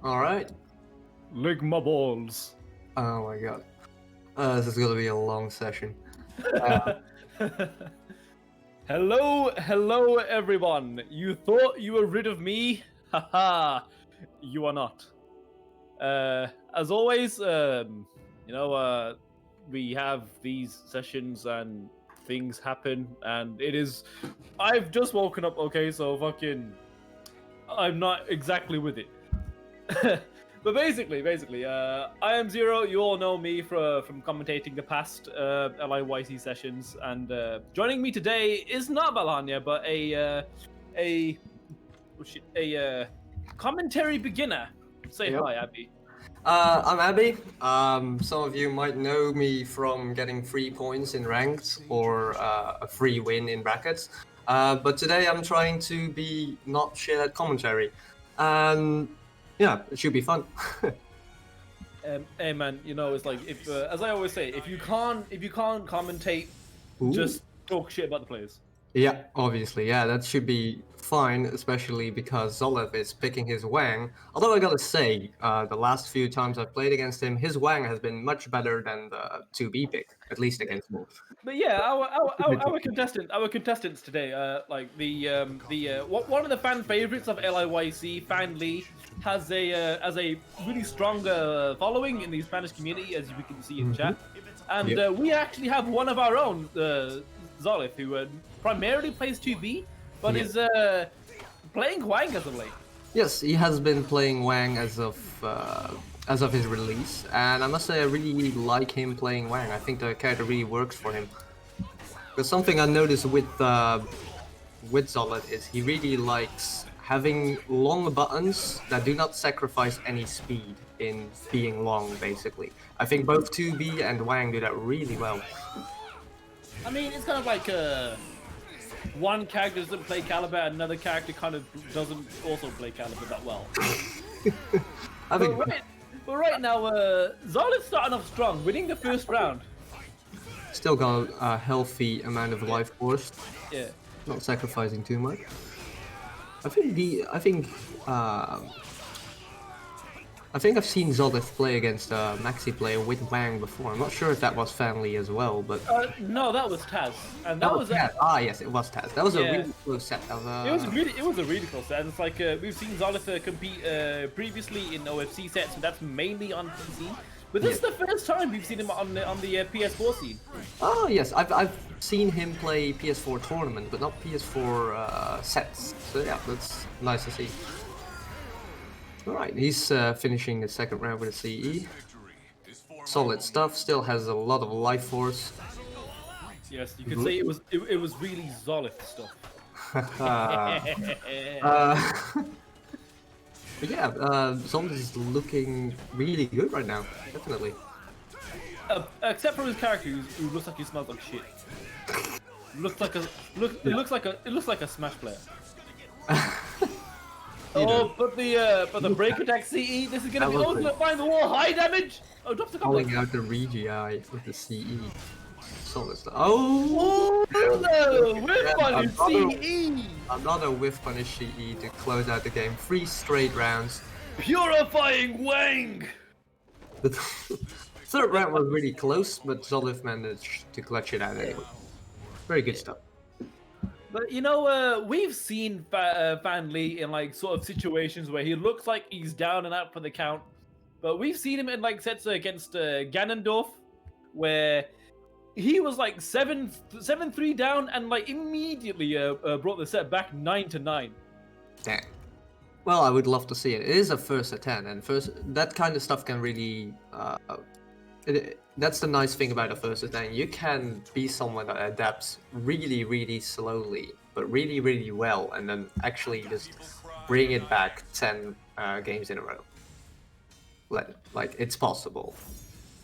All right. Lick my balls. Oh my god. This is gonna be a long session. Uh, Hello, everyone. You thought you were rid of me? Haha, you are not. As always, we have these sessions and things happen, and I've just woken up, okay, so I'm not exactly with it. But basically, I am Zero. You all know me from commentating the past LIYC sessions, and joining me today is not Balanya, but a commentary beginner. Say Yep. hi, Abby. I'm Abby. Some of you might know me from getting 3 points in ranked or a free win in brackets. But today I'm trying to be not shit at commentary. And yeah, it should be fun. Hey man, it's like if, as I always say, if you can't commentate, Ooh. just talk shit about the players. Yeah, obviously, yeah, that should be fine, especially because Zollith is picking his Hwang. Although I gotta say, the last few times I've played against him, his Hwang has been much better than the 2B pick, at least against me. But yeah, our contestants today, one of the fan favorites of LIYC, Fanlee, has a really strong following in the Spanish community, as we can see in chat, and Yep. we actually have one of our own, Zollith, who primarily plays 2B, but is playing Hwang as of late. Yes, he has been playing Hwang as of his release, and I must say I really like him playing Hwang. I think the character really works for him. Because something I noticed with Zollith is he really likes having long buttons that do not sacrifice any speed in being long, basically. I think both 2B and Hwang do that really well. I mean, it's kind of like one character doesn't play Caliber, and another character kind of doesn't also play Caliber that well. I think But right now, Zollith's starting off strong, winning the first round. still got a healthy amount of life force, Yeah. not sacrificing too much. I think I've seen Zollith play against a Maxi player with Hwang before. I'm not sure if that was Fanlee as well, but No, that was Taz, and that was Taz. Yes, it was Taz. That was a Yeah. really close set. It was a really close set. And it's like we've seen Zollith compete previously in OFC sets, and that's mainly on PC. But this is the first time we've seen him on the PS4 scene. Oh yes, I've seen him play PS4 tournament, but not PS4 sets. So yeah, that's nice to see. All right, he's finishing the second round with a CE. Solid stuff. Still has a lot of life force. Yes, you could say it was really Zollith stuff. But yeah, Zollith is looking really good right now. Definitely. Except for his character, who looks like he smells like shit. It looks like a Smash player. But the break attack CE. This is gonna be ultimate find the wall high damage. Oh, drops the combo. Calling out the Regi with the CE. Solid stuff. Oh! No! Whiff punish CE! Another whiff punish CE to close out the game. 3 straight rounds. Purifying Hwang! The third round was really close, but Zollith managed to clutch it out anyway. Very good stuff. But we've seen Fanlee in like sort of situations where he looks like he's down and out for the count. But we've seen him in like sets against Ganondorf, where he was like 7-3 down and like immediately brought the set back 9-9. Damn. Well, I would love to see it. It is a first at 10, and that kind of stuff can really. That's the nice thing about a first at 10. You can be someone that adapts really, really slowly, but really, really well, and then actually just bring it back 10 games in a row. Like it's possible.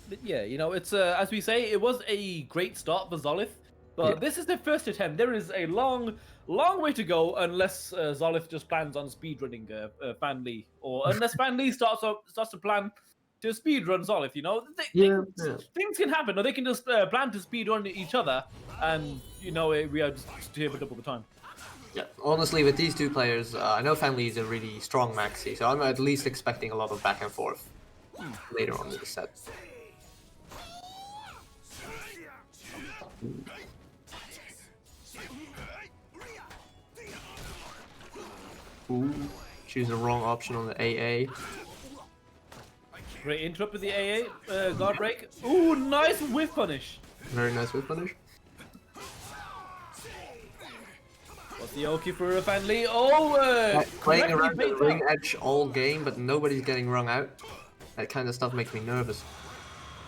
But yeah, it's as we say, it was a great start for Zollith, but this is the first attempt. There is a long way to go unless Zollith just plans on speedrunning Fanlee, or unless Fanlee starts to plan to speedrun Zollith. Things can happen, or they can just plan to speedrun each other, and we are just here for double the time. Yeah, honestly, with these two players, I know Fanlee is a really strong Maxi, so I'm at least expecting a lot of back and forth later on in the set. Ooh, choose the wrong option on the AA. Great interrupt with the AA, guard break. Ooh, nice whiff punish. Very nice whip punish. What's the Oki for a Fanlee? Oh, Playing around the correctly ring baked out. edge all game, but nobody's getting rung out. That kind of stuff makes me nervous.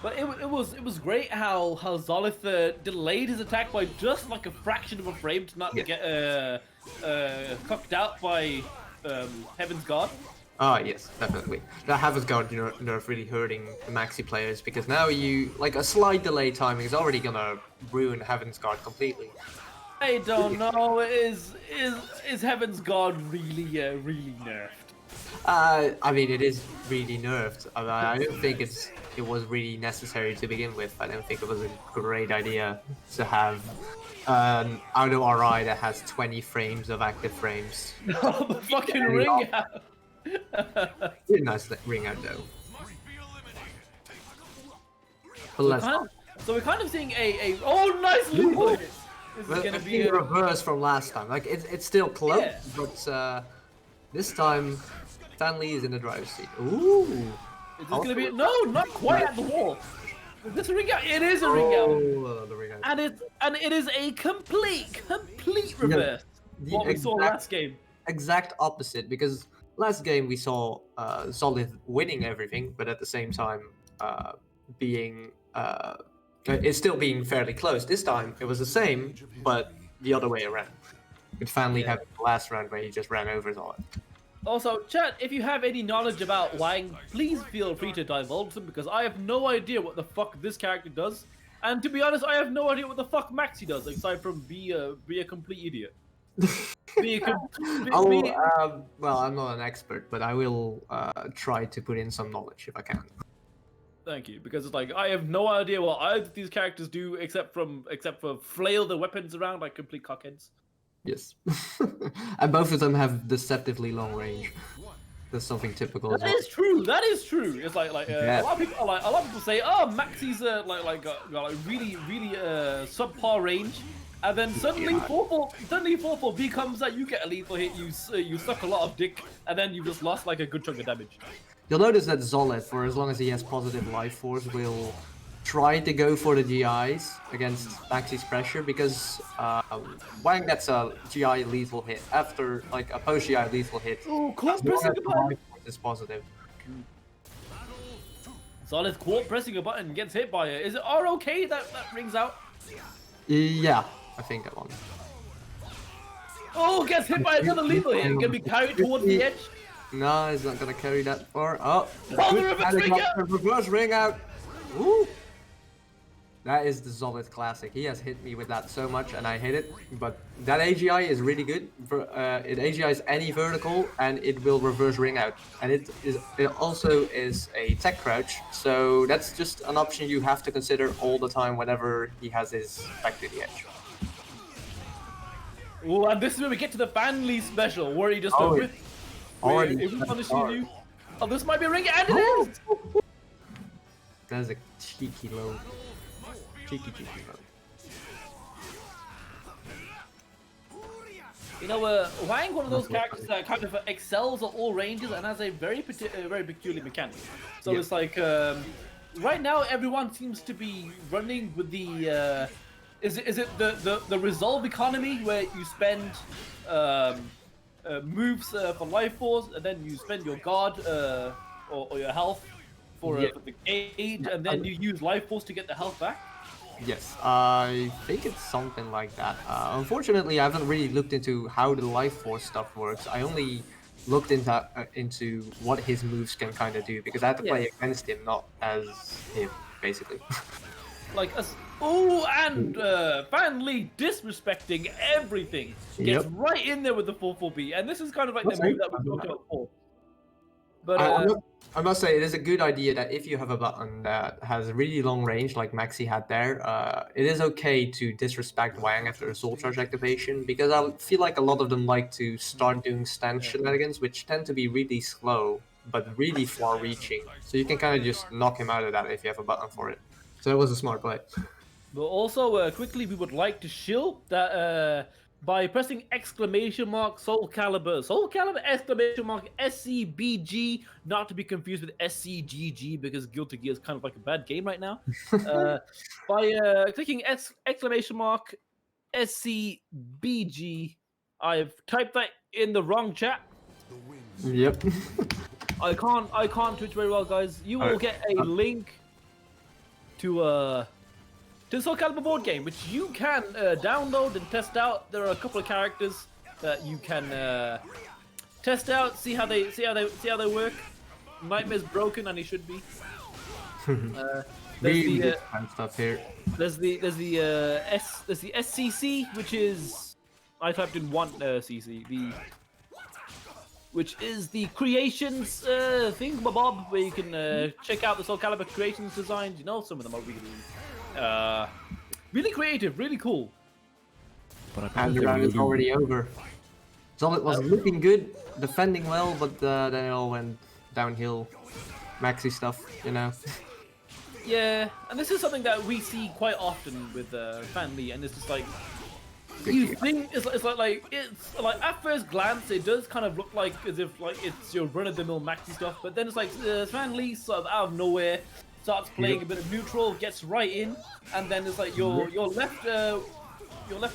But it was great how Zollith delayed his attack by just like a fraction of a frame to not Yeah. get cocked out by Heaven's Guard. Ah, yes, definitely. That Heaven's Guard nerf really hurting the Maxi players because now like a slight delay timing is already gonna ruin Heaven's Guard completely. I don't know. Is Heaven's Guard really really nerfed? I mean, it is really nerfed. I don't think it was really necessary to begin with. I don't think it was a great idea to have an auto RI that has 20 frames of active frames. No, the fucking ring out. Really nice ring out though. But let's So we're kind of seeing a oh nice loop. This is gonna be a reverse from last time. Like it's still close, Yeah. but this time Fanlee is in the driver's seat. Ooh. Is this gonna be no, not quite at the wall. Is this a ring out? It is a ring out. Oh, the ring out. And it is a complete reverse. The What we saw last game. Exact opposite, because last game we saw Zollith winning everything, but at the same time being it's still being fairly close. This time it was the same, but the other way around. With Fanlee having the last round where he just ran over Zollith. Also, chat, if you have any knowledge about Hwang, please feel free to divulge them because I have no idea what the fuck this character does. And to be honest, I have no idea what the fuck Maxi does, aside from be a complete idiot. Well, I'm not an expert, but I will try to put in some knowledge if I can. Thank you, because it's like I have no idea what either of these characters do except for flail their weapons around like complete cockheads. Yes, and both of them have deceptively long range. That's something typical. That is true. That is true. It's like Yeah. a lot of people say, oh, Maxi's got really subpar range, and then suddenly Yeah. 4-4 becomes that you get a lethal hit, you suck a lot of dick, and then you just lost like a good chunk of damage. You'll notice that Zollith, for as long as he has positive life force, will try to go for the GIs against Maxi's pressure because Hwang gets a GI lethal hit after like a post GI lethal hit. Oh, quad as long pressing as a the button. life force is positive. Zollith quad pressing a button gets hit by it. Is it ROK that rings out? Yeah, I think that one. Oh, gets hit by another lethal hit. Gonna be carried towards the edge. No, he's not gonna carry that far. Oh, Oh, the good reverse ring panic out! up, reverse ring out. Woo! That is the Zollith classic. He has hit me with that so much, and I hit it. But that AGI is really good. It AGIs any vertical, and it will reverse ring out. And it also is a tech crouch, so that's just an option you have to consider all the time whenever he has his back to the edge. Ooh, and this is where we get to the Fanlee special, where he just Already if he punishes hard. you. Oh, this might be a ring, and it is. That is a cheeky low. Cheeky low. You know, Hwang, one of those characters that kind of excels at all ranges and has a very peculiar mechanic. So Yeah. it's like, right now everyone seems to be running with the, is it the resolve economy where you spend moves for life force and then you spend your guard or your health for the aid and then you use life force to get the health back? Yes, I think it's something like that. Unfortunately, I haven't really looked into how the life force stuff works. I only looked into what his moves can kind of do because I had to play against him, not as him, basically. Like us. Oh, and Fanlee disrespecting everything. Gets right in there with the 4-4B, and this is kind of like the move that we talked about before. But I must say, it is a good idea that if you have a button that has really long range, like Maxi had there, it is okay to disrespect Hwang after a soul charge activation, because I feel like a lot of them like to start doing stand shenanigans, which tend to be really slow, but really far-reaching. So you can kind of just knock him out of that if you have a button for it. So it was a smart play. But also, quickly, we would like to shield that by pressing exclamation mark Soul Calibur exclamation mark SCBG, not to be confused with SCGG because Guilty Gear is kind of like a bad game right now. By clicking exclamation mark SCBG, I've typed that in the wrong chat. Yep. I can't Twitch very well, guys. You will get a link to the Soul Calibur board game, which you can download and test out. There are a couple of characters that you can test out, see how they work. Nightmare's broken, and he should be. There's stuff here. There's the SCC, which is I typed in one CC, which is the creations thingamabob, where you can check out the Soul Calibur creations designs. You know, some of them are really creative, really cool. And the round is already over. Zollith was looking good, defending well, but then it all went downhill. Maxi stuff, you know. Yeah, and this is something that we see quite often with Fanlee, and it's just like you think it's like at first glance it does kind of look like as if like it's your run-of-the-mill Maxi stuff, but then it's like Fanlee sort of out of nowhere starts playing a bit of neutral, gets right in, and then it's like you're left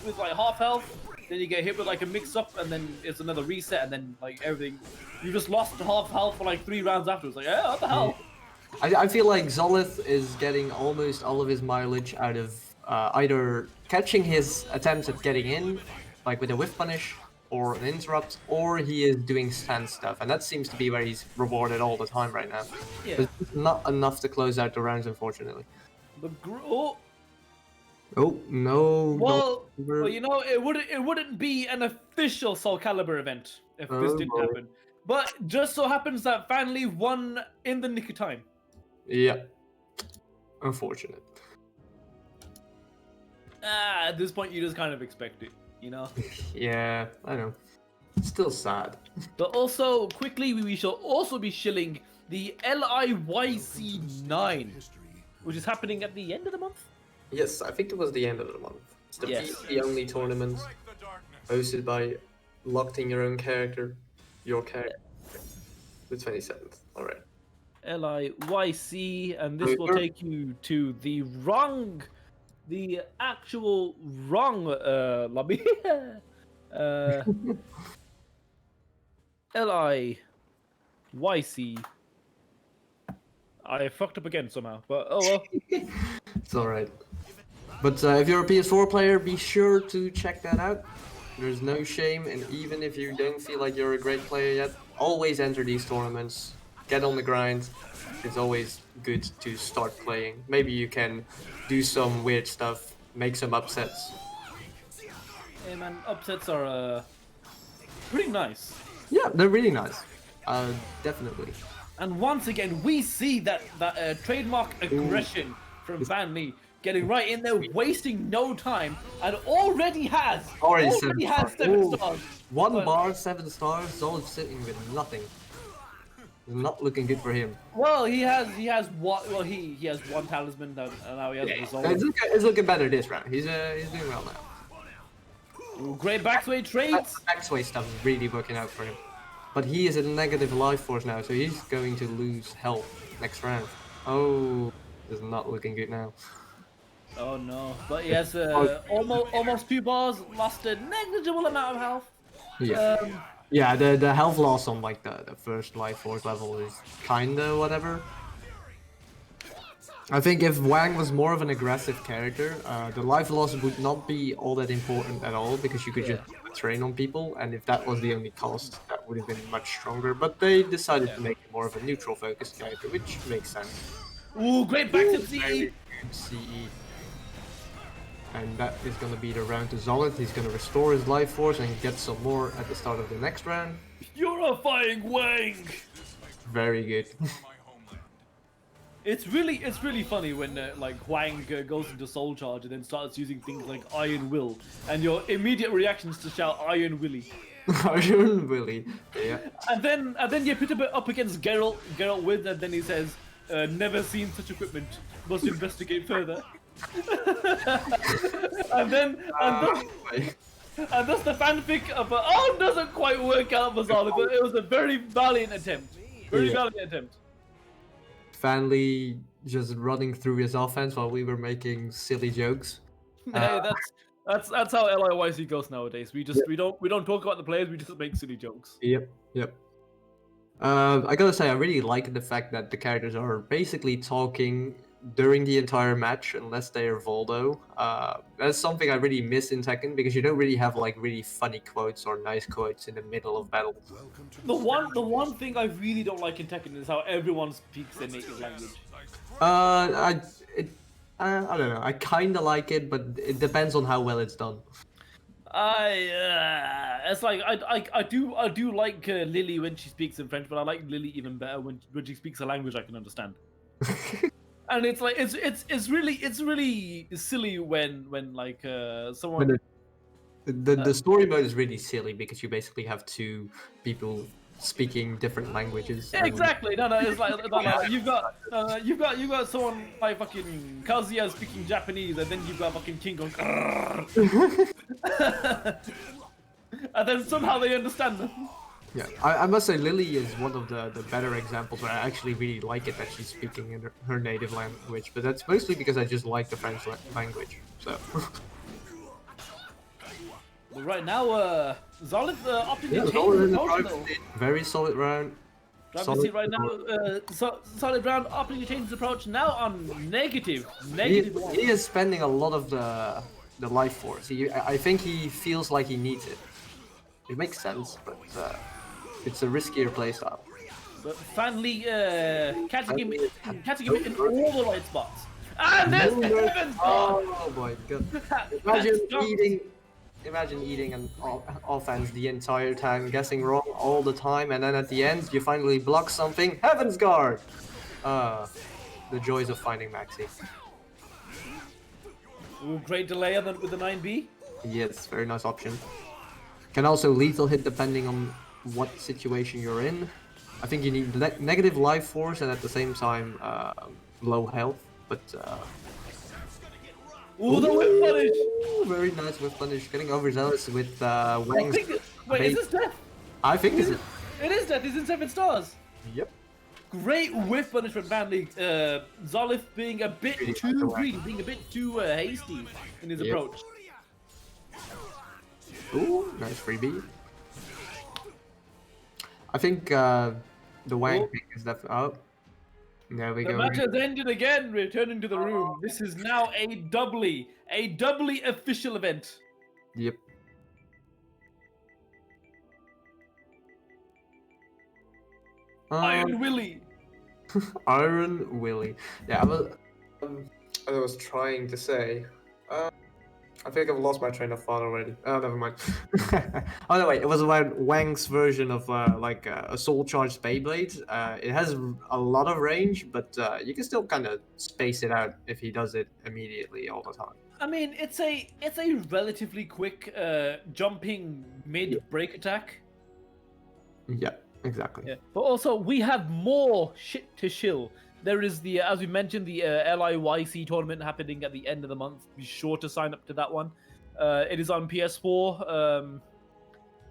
with like half health. Then you get hit with like a mix-up, and then it's another reset, and then like everything, you just lost half health for like 3 rounds afterwards. Like, yeah, what the hell? I feel like Zollith is getting almost all of his mileage out of either catching his attempts at getting in, like with a whiff punish or an interrupt, or he is doing stand stuff, and that seems to be where he's rewarded all the time right now. Yeah. There's just not enough to close out the rounds, unfortunately. But Oh no! Well, you know, it wouldn't be an official Soul Calibur event if this didn't happen. But just so happens that Fanlee won in the nick of time. Yeah. Unfortunate. At this point, you just kind of expect it, you know? Yeah, I know. Still sad. But also, quickly, we shall also be shilling the LIYC 9, which is happening at the end of the month? Yes, I think it was the end of the month. It's the PC only tournament hosted by locked in your own character, your character. The 27th, alright. LIYC, and this will take you to the actual wrong lobby. LIYC. I fucked up again somehow, but oh well. It's alright. But if you're a PS4 player, be sure to check that out. There's no shame, and even if you don't feel like you're a great player yet, always enter these tournaments. Get on the grind. It's always good to start playing. Maybe you can do some weird stuff, make some upsets. Hey man, upsets are pretty nice. Yeah, they're really nice. Definitely. And once again, we see that trademark aggression from Fanlee, getting right in there, wasting no time, and already has 7 stars. One bar, 7 stars. Zollith sitting with nothing. It's not looking good for him. Well, he has one talisman, and now he has Resolve. It's looking better this round. He's doing well now. Ooh, great backsway trades. Backsway stuff is really working out for him. But he is at a negative life force now, so he's going to lose health next round. Oh, it's not looking good now. Oh no, but he has almost 2 bars, lost a negligible amount of health. Yeah. Yeah, the health loss on like the first life force level is kinda whatever. I think if Hwang was more of an aggressive character, the life loss would not be all that important at all, because you could just train on people, and if that was the only cost, that would have been much stronger. But they decided to make it more of a neutral focused character, which makes sense. Ooh, great back to CE! CE. And that is going to be the round to Zollith. He's going to restore his life force and get some more at the start of the next round. Purifying Hwang! very good. It's really funny when like Hwang goes into Soul Charge and then starts using things like Iron Will, and your immediate reaction is to shout Iron Willy. Iron Willy. Yeah. And then you put him up against Geralt with, and then he says, "Never seen such equipment. Must investigate further." and that's the fanfic of doesn't quite work out for Zollith, but it was a very valiant attempt. Valiant attempt. Fanlee just running through his offense while we were making silly jokes. Hey, that's how LIYC goes nowadays. We don't talk about the players. We just make silly jokes. Yep. I gotta say, I really like the fact that the characters are basically talking during the entire match, unless they are Voldo. That's something I really miss in Tekken, because you don't really have like really funny quotes or nice quotes in the middle of battle. The one thing I really don't like in Tekken is how everyone speaks their native language. I don't know. I kind of like it, but it depends on how well it's done. It's like I do like Lily when she speaks in French, but I like Lily even better when she speaks a language I can understand. And it's like it's really silly when like someone. The story mode is really silly because you basically have two people speaking different languages. Exactly. No, it's like you've got someone like fucking Kazuya speaking Japanese, and then you've got fucking King going, and then somehow they understand them. Yeah, I must say Lily is one of the better examples where I actually really like it that she's speaking in her native language, but that's mostly because I just like the French language. So. Right now, Zollith opting to change the approach though. Very solid round. Driving seat right now, solid round opting to change his approach now on negative. He is spending a lot of the life force. I think he feels like he needs it. It makes sense, but it's a riskier playstyle. But Fanlee catching him in all the right spots. And there's Heaven's Guard! Oh my god! Imagine eating an offense the entire time, guessing wrong all the time, and then at the end you finally block something. Heaven's Guard! The joys of finding Maxi. Ooh, great delay on with the 9B. Yes, very nice option. Can also lethal hit depending on what situation you're in. I think you need negative life force and at the same time low health, but ooh, the whip punish! Very nice whip punish, getting overzealous with Hwang's. Wait, is this death? I think it's It is death, he's in 7 stars! Yep. Great whip punish from Fanlee. Zollith being a bit too greedy, being a bit too hasty in his approach. Ooh, nice freebie. I think the Hwang pick is definitely. Oh, there we go. The match has ended again. Returning to the room. This is now a doubly official event. Yep. Iron Willy. Iron Willy. Yeah, I was trying to say. I think I've lost my train of thought already. Oh, never mind. Oh no, wait. It was about Hwang's version of like a soul charged Beyblade. It has a lot of range, but you can still kind of space it out if he does it immediately all the time. I mean, it's a relatively quick jumping mid break attack. Yeah, exactly. Yeah. But also, we have more shit to shill. There is the, as we mentioned, the LIYC tournament happening at the end of the month. Be sure to sign up to that one. It is on PS4,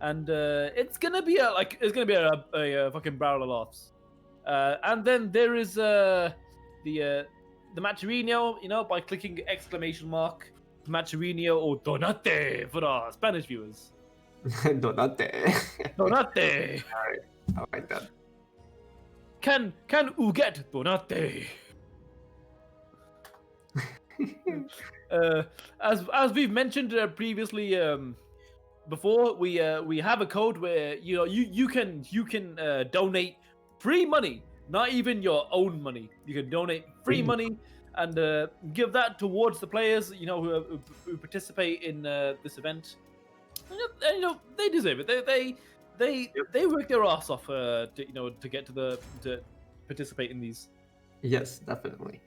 and it's gonna be a fucking barrel of laughs. And then there is the Matcherino, you know, by clicking exclamation mark Matcherino or Donate for our Spanish viewers. Donate. Donate. Alright, I like that. Can you get Donate? As we've mentioned previously, before, we have a code where you can donate free money, not even your own money. You can donate free money and give that towards the players who participate in this event. And, they deserve it. they work their ass off, to, you know, to get to participate in these. Yes, definitely.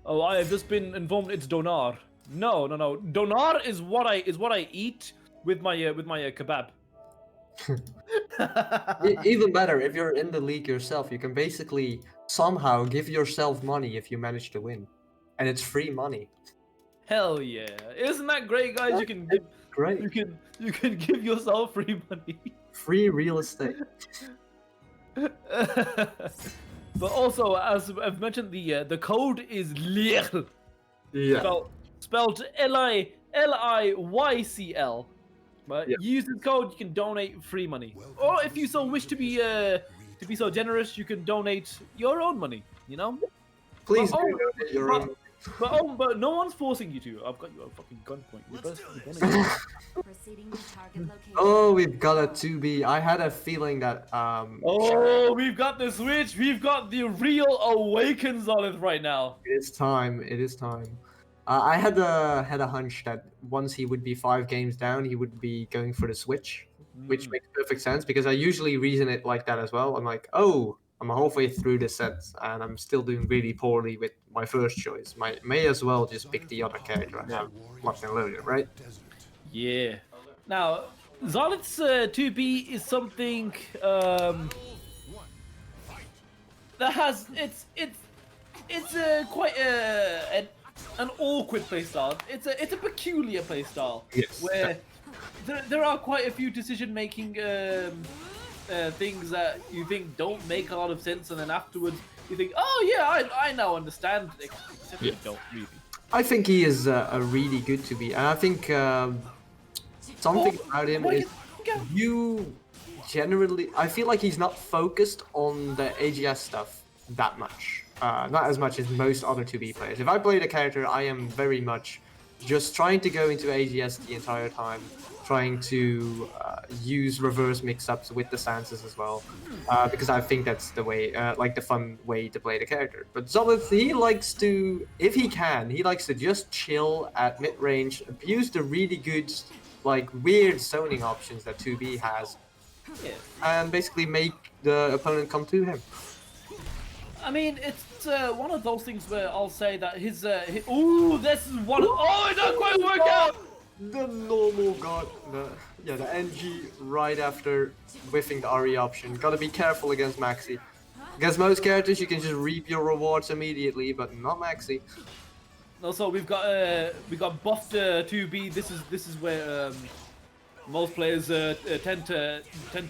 Oh, I have just been informed it's donar. No. Donar is what I eat with my kebab. Even better, if you're in the league yourself, you can basically somehow give yourself money if you manage to win, and it's free money. Hell yeah! Isn't that great, guys? You can give, Great. you can give yourself free money. Free real estate. But also, as I've mentioned, the code is LIYC. Yeah. Spelled LIYCL. But Yeah. use this code, you can donate free money. Or if you so wish to be so generous, you can donate your own money. You know. Please But, do donate your own. But no one's forcing you to. I've got you at fucking gunpoint. You're gonna Proceeding to target location. Oh, we've got a 2B. I had a feeling that Oh, we've got the switch. We've got the real awakens on it right now. it is time. It is time. I had a hunch that once he would be 5 games down, he would be going for the switch, which makes perfect sense because I usually reason it like that as well. I'm like, oh, I'm halfway through the set and I'm still doing really poorly with my first choice. May as well just pick the other character I have locked and loaded, right? Yeah. Now, Zollith's 2B is something that has it's quite an awkward playstyle. It's a peculiar playstyle. Yes. Where there are quite a few decision-making things that you think don't make a lot of sense, and then afterwards you think, oh yeah, I now understand. Except you don't really. I think he is a really good to be, and I think something about him is you generally. I feel like he's not focused on the AGS stuff that much, not as much as most other 2B players. If I play the character, I am very much just trying to go into AGS the entire time, trying to use reverse mix-ups with the stances as well, because I think that's the way, like the fun way to play the character. But Zollith, he likes to, if he can, he likes to just chill at mid-range, abuse the really good, like weird zoning options that 2B has, and basically make the opponent come to him. I mean, it's one of those things where I'll say that his ooh, this is one. Oh, it doesn't quite work out. The normal god, the NG right after whiffing the RE option. Gotta be careful against Maxi. Against most characters, you can just reap your rewards immediately, but not Maxi. Also, we've got buffed 2B. This is where most players tend to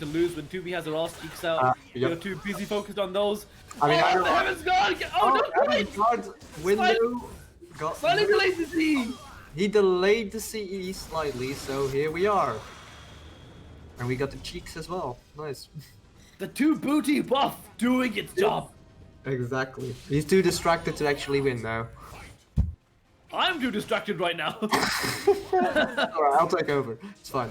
lose when 2B has their ass cheeks out. You're too busy focused on those. I mean, the heavens god! Oh, no, wait! God's window got Slightly delayed to see. He delayed the CE slightly, so here we are. And we got the cheeks as well. Nice. The 2 booty buff doing its job. Exactly. He's too distracted to actually win now. I'm too distracted right now. Alright, I'll take over. It's fine.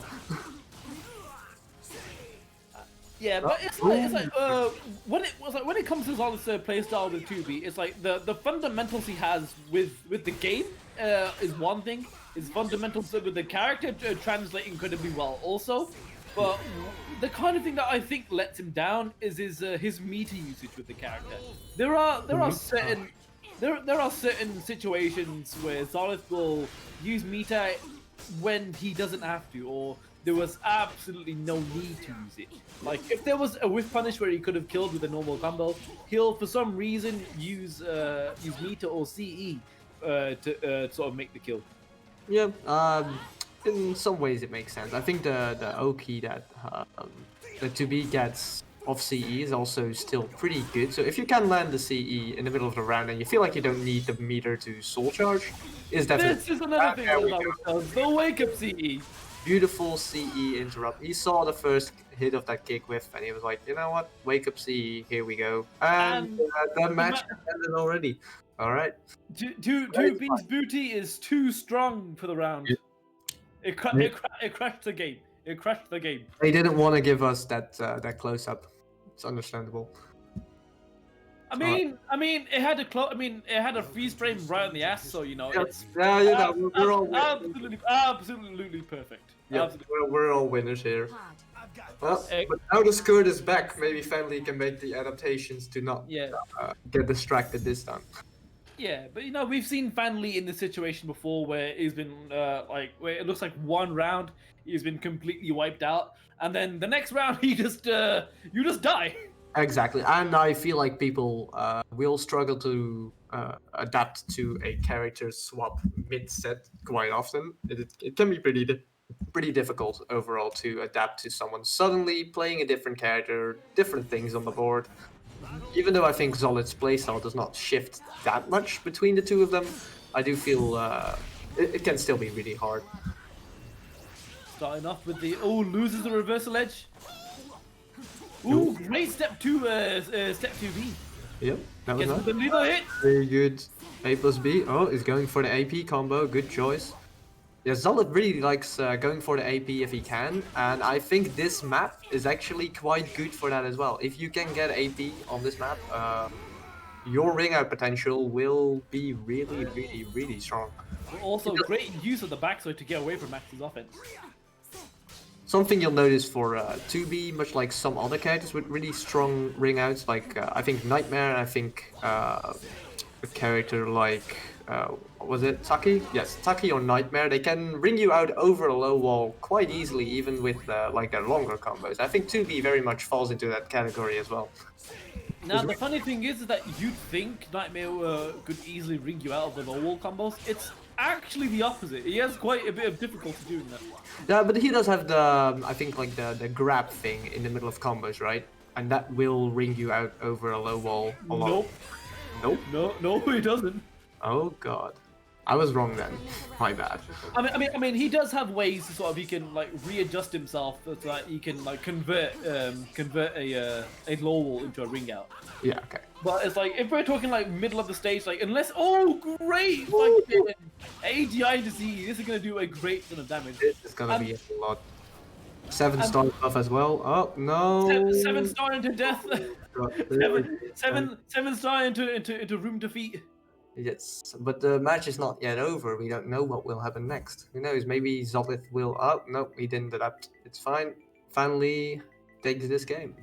Yeah, but it's like when it comes to Zollith's playstyle with 2B, it's like the fundamentals he has with the game is one thing. His fundamentals with the character translate incredibly well also. But the kind of thing that I think lets him down is his meter usage with the character. There are certain situations where Zollith will use meter when he doesn't have to, or there was absolutely no need to use it. Like if there was a whiff punish where he could have killed with a normal combo, he'll for some reason use meter or CE to sort of make the kill. Yeah, in some ways it makes sense. I think the OP that the 2B gets of CE is also still pretty good. So if you can land the CE in the middle of the round and you feel like you don't need the meter to soul charge, is definitely. This is another thing that does the wake up CE. Beautiful CE interrupt. He saw the first hit of that kick whiff and he was like, you know what, wake up CE, here we go. And the match ended already. Alright. 2B's booty is too strong for the round. Yeah. It crashed the game. It crashed the game. They didn't want to give us that close up. It's understandable. I mean, it had it had a freeze frame right on the ass, so you know it's we're all absolutely perfect. Yeah, we're all winners here. Well, Eh, but now the skirt is back. Maybe Fanlee can make the adaptations to not Yeah. get distracted this time. Yeah, but we've seen Fanlee in this situation before where he's been where it looks like one round he's been completely wiped out, and then the next round he just you just die. Exactly, and I feel like people will struggle to adapt to a character swap mid-set quite often. It can be pretty difficult overall to adapt to someone suddenly playing a different character, different things on the board. Even though I think Zollith's playstyle does not shift that much between the two of them, I do feel it can still be really hard. Starting off with the loses the reversal edge. Ooh, great step 2B. Yep, that was Gets nice. the little hit. Very good. A plus B. Oh, he's going for the AP combo. Good choice. Yeah, Zollith really likes going for the AP if he can, and I think this map is actually quite good for that as well. If you can get AP on this map, your ring out potential will be really strong. But also great use of the backside to get away from Maxi's offense. Something you'll notice for 2B, much like some other characters with really strong ring outs, like I think Nightmare, and I think a character like, was it Taki? Yes, Taki or Nightmare, they can ring you out over a low wall quite easily, even with like their longer combos. I think 2B very much falls into that category as well. Now, the funny thing is that you'd think Nightmare could easily ring you out of the low wall combos. It's actually the opposite. He has quite a bit of difficulty doing that. Yeah, but he does have the, I think, like the grab thing in the middle of combos, right? And that will ring you out over a low wall a lot. Nope. Nope? No, he doesn't. Oh god. I was wrong then. My bad. I mean, he does have ways to sort of he can like readjust himself so that he can like convert a low wall into a ring out. Yeah, okay. But it's like if we're talking like middle of the stage, like unless great like AGI into Z, this is gonna do a great ton of damage. It's gonna be a lot. 7-star buff as well. Oh no. Seven star into death. Seven star into room defeat. Yes, but the match is not yet over. We don't know what will happen next. Who knows? Maybe Zollith will. Oh no, he didn't adapt. It's fine. Fanlee takes this game.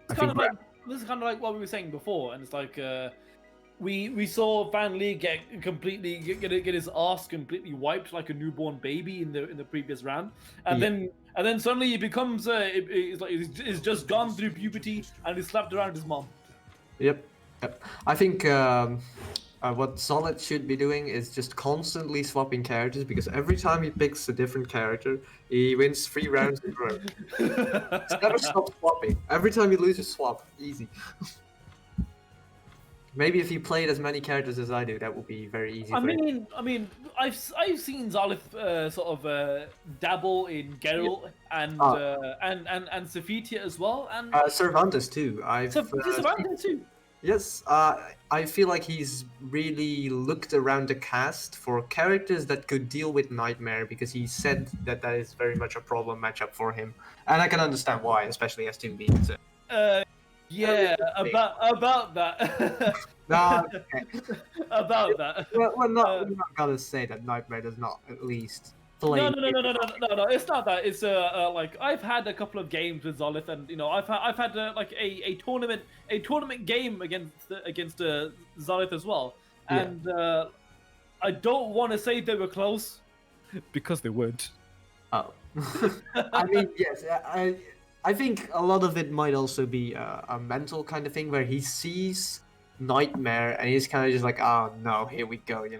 This is kind of like what we were saying before, and it's like we saw Fanlee get his ass completely wiped like a newborn baby in the previous round, and then suddenly he becomes he's just gone through puberty and he's slapped around his mom. Yep. I think what Zollith should be doing is just constantly swapping characters, because every time he picks a different character, he wins 3 rounds in a row. Just never stop swapping. Every time he loses, swap. Easy. Maybe if you played as many characters as I do, that would be very easy. I mean, I've seen Zollith sort of dabble in Geralt and Sophitia as well, and Cervantes too. Cervantes too. Yes, I feel like he's really looked around the cast for characters that could deal with Nightmare, because he said that is very much a problem matchup for him, and I can understand why, especially as 2B. So. Yeah, about that. Nah, okay. About that. We're not gonna say that Nightmare does not at least play. No. It's not that. It's like I've had a couple of games with Zollith, and I've had like a tournament game against Zollith as well, and I don't want to say they were close because they weren't. Oh, I mean, yes, I think a lot of it might also be a mental kind of thing, where he sees Nightmare and he's kind of just like, oh no, here we go, It's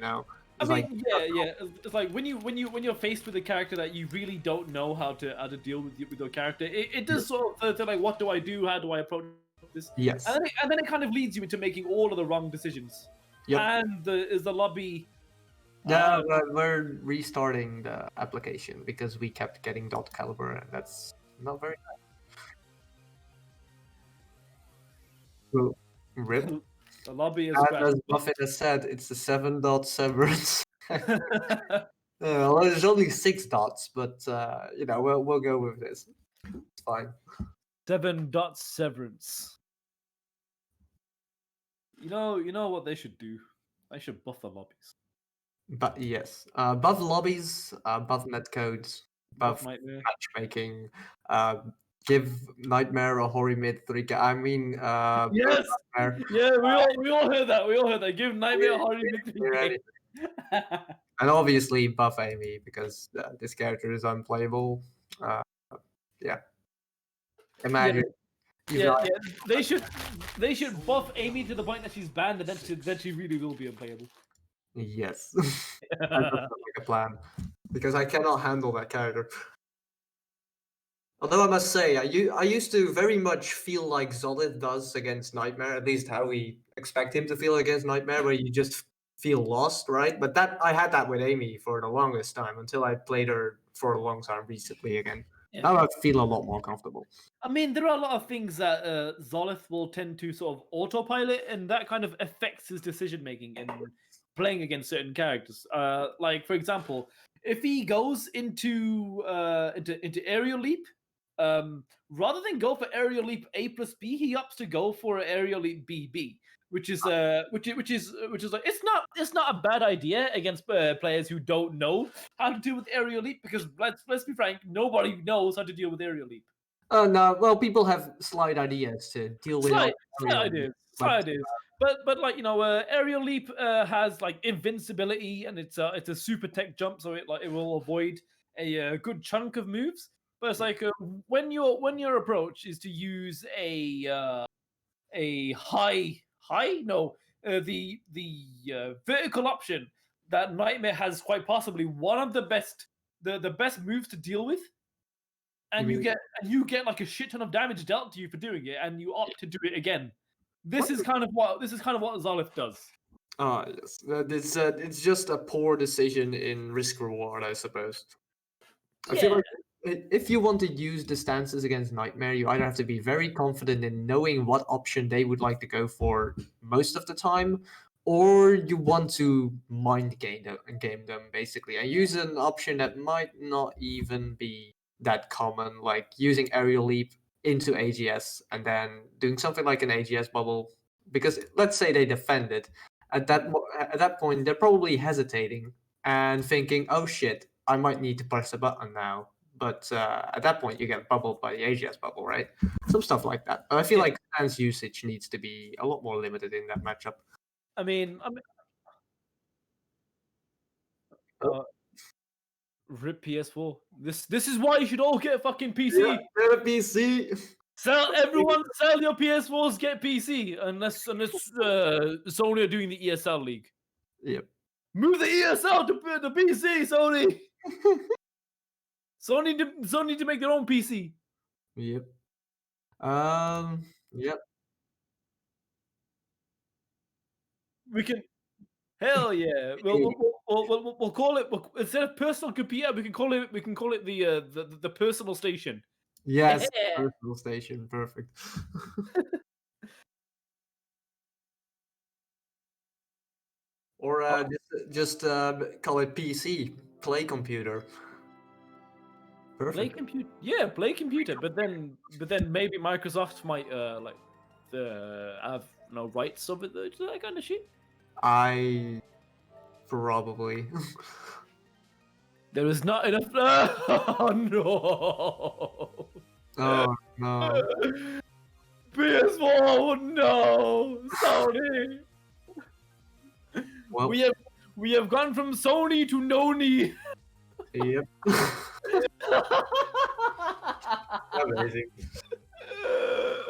It's like when you're faced with a character that you really don't know how to deal with your character, it does sort of like, what do I do? How do I approach this? Yes. And then it kind of leads you into making all of the wrong decisions. Yep. And the lobby. Yeah, we're restarting the application because we kept getting dot caliber, and that's not very nice. So, rip. The lobby is And as Buffett has said, it's the 7-dot severance. Well, there's only 6 dots, but we'll go with this. It's fine. 7-dot severance. You know what they should do? They should buff the lobbies. But yes, buff lobbies, buff netcodes, buff Nightmare. matchmaking, give Nightmare a Hori mid 3. I mean, Yes. Nightmare. Yeah, we all heard that. We all heard that. Give Nightmare a Hardy Ready. And obviously buff Amy because this character is unplayable. Yeah. Imagine. Yeah. They should buff Amy to the point that she's banned, and then she really will be unplayable. Yes. That doesn't sound like a plan. Because I cannot handle that character. Although I must say, I used to very much feel like Zollith does against Nightmare, at least how we expect him to feel against Nightmare, where you just feel lost, right? But I had that with Amy for the longest time until I played her for a long time recently again. Yeah. Now I feel a lot more comfortable. I mean, there are a lot of things that Zollith will tend to sort of autopilot, and that kind of affects his decision making in playing against certain characters. Like for example, if he goes into aerial leap, rather than go for aerial leap A+B, he opts to go for aerial leap BB, which is like it's not a bad idea against players who don't know how to deal with aerial leap, because let's be frank, nobody knows how to deal with aerial leap. Oh no, well people have slight ideas to deal with. Slight aerial ideas. But like aerial leap has like invincibility, and it's a super tech jump, so it will avoid a good chunk of moves. But it's like when your approach is to use the vertical option, that Nightmare has quite possibly one of the best moves to deal with, and you get like a shit ton of damage dealt to you for doing it, and you opt to do it again. This is kind of what Zollith does. Ah, yes. It's just a poor decision in risk reward, I suppose. I feel like if you want to use the stances against Nightmare, you either have to be very confident in knowing what option they would like to go for most of the time, or you want to mind game them basically, and use an option that might not even be that common, like using aerial leap into AGS and then doing something like an AGS bubble. Because let's say they defend it, at that point they're probably hesitating and thinking, "Oh shit, I might need to press a button now." But at that point, you get bubbled by the AGS bubble, right? Some stuff like that. But I feel like stance usage needs to be a lot more limited in that matchup. I mean, rip PS4. This is why you should all get a fucking PC. Yeah, get a PC. Sell your PS4s, get PC. Unless Sony are doing the ESL league. Yep. Move the ESL to the PC, Sony. Sony need to make their own PC. Yep. Yep. We can. Hell yeah! We'll call it, instead of personal computer, we can call it the personal station. Yes. Personal station. Perfect. Or just call it PC. Play computer. Perfect. Play computer. Yeah, play computer. But then maybe Microsoft might have no rights of it, that kind of shit. I probably. There is not enough. Oh no! Oh no! PS4, no! Sony. Well, we have gone from Sony to Noni. Yep. Amazing.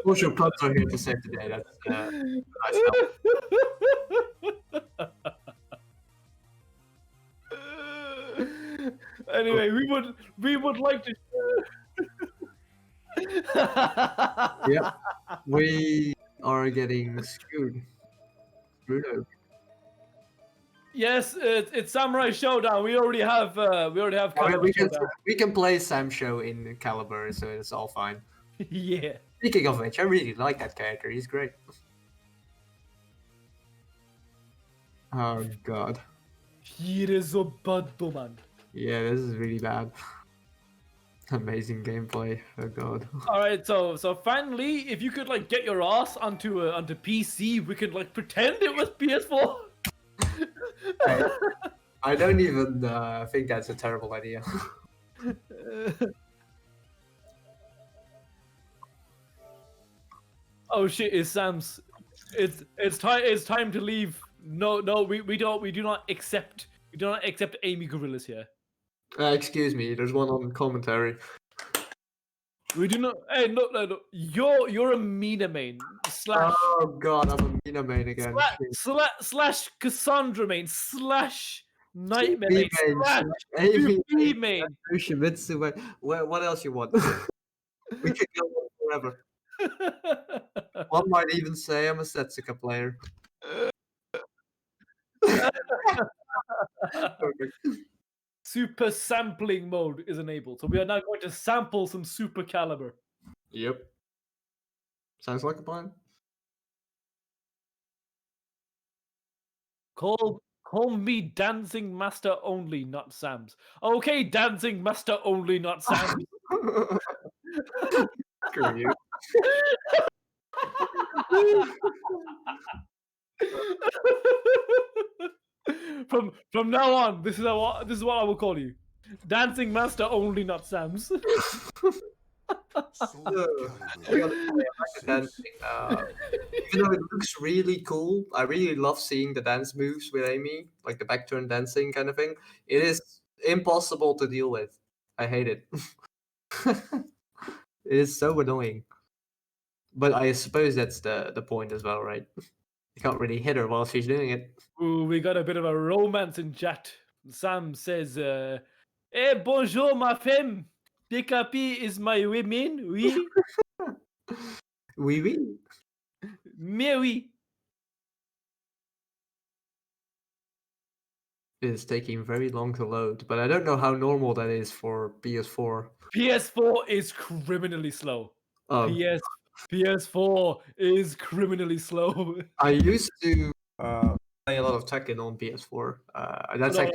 What's your plugs are here to say today? That's nice help. Anyway, we would like to. Yep. We are getting screwed. Screwed over. Yes, it's Samurai Showdown. We already have. We can play Sam Show in Caliber, so it's all fine. Yeah. Speaking of which, I really like that character. He's great. Oh god. He is a bad man. Yeah, this is really bad. Amazing gameplay. Oh god. All right, so Fanlee, if you could like get your ass onto PC, we could like pretend it was PS4. I don't even think that's a terrible idea. Oh shit! It's Sam's. It's time. It's time to leave. No, we do not accept. We do not accept Amy gorillas here. Excuse me, there's one on commentary. We do not. Hey, no. You're a Mina main slash Oh god, I'm a Mina main again. slash Cassandra main slash Nightmare B main main, slash Amy B main. Yoshimitsu main. What else you want? We could go on forever. One might even say I'm a Setsuka player. Perfect. Super sampling mode is enabled, so we are now going to sample some Super Caliber. Yep. Sounds like a plan. Call me Dancing Master only, not Sam's. Okay, Dancing Master only, not Sam's. Screw you. From now on, this is what I will call you. Dancing Master only, not Sam's. Dancing. Even though it looks really cool, I really love seeing the dance moves with Amy, like the back turn dancing kind of thing. It is impossible to deal with. I hate it. It is so annoying. But I suppose that's the point as well, right? You can't really hit her while she's doing it. Ooh, we got a bit of a romance in chat. Sam says, "Eh, bonjour, ma femme. DKP is my women, oui? Oui, oui. Mais oui." It is taking very long to load, but I don't know how normal that is for PS4. PS4 is criminally slow. Um, PS4 is criminally slow. I used to play a lot of Tekken on PS4. That's No,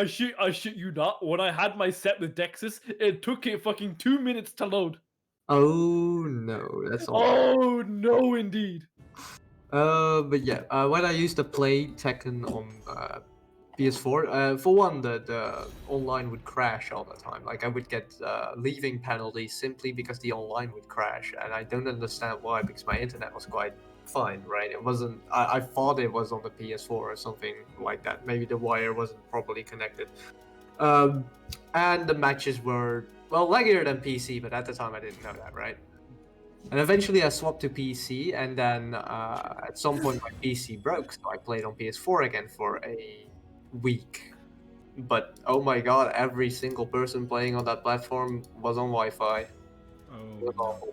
actually I shit you not. When I had my set with Dexys, it took it fucking 2 minutes to load. Oh no, that's all. Oh no, indeed. But yeah, when I used to play Tekken on PS4, for one, the online would crash all the time. Like I would get leaving penalties simply because the online would crash, and I don't understand why. Because my internet was quite fine, right? It wasn't. I thought it was on the PS4 or something like that. Maybe the wire wasn't properly connected. And the matches were well laggier than PC, but at the time I didn't know that, right? And eventually I swapped to PC, and then at some point my PC broke, so I played on PS4 again for a week. But oh my god, every single person playing on that platform was on Wi-Fi. It was awful.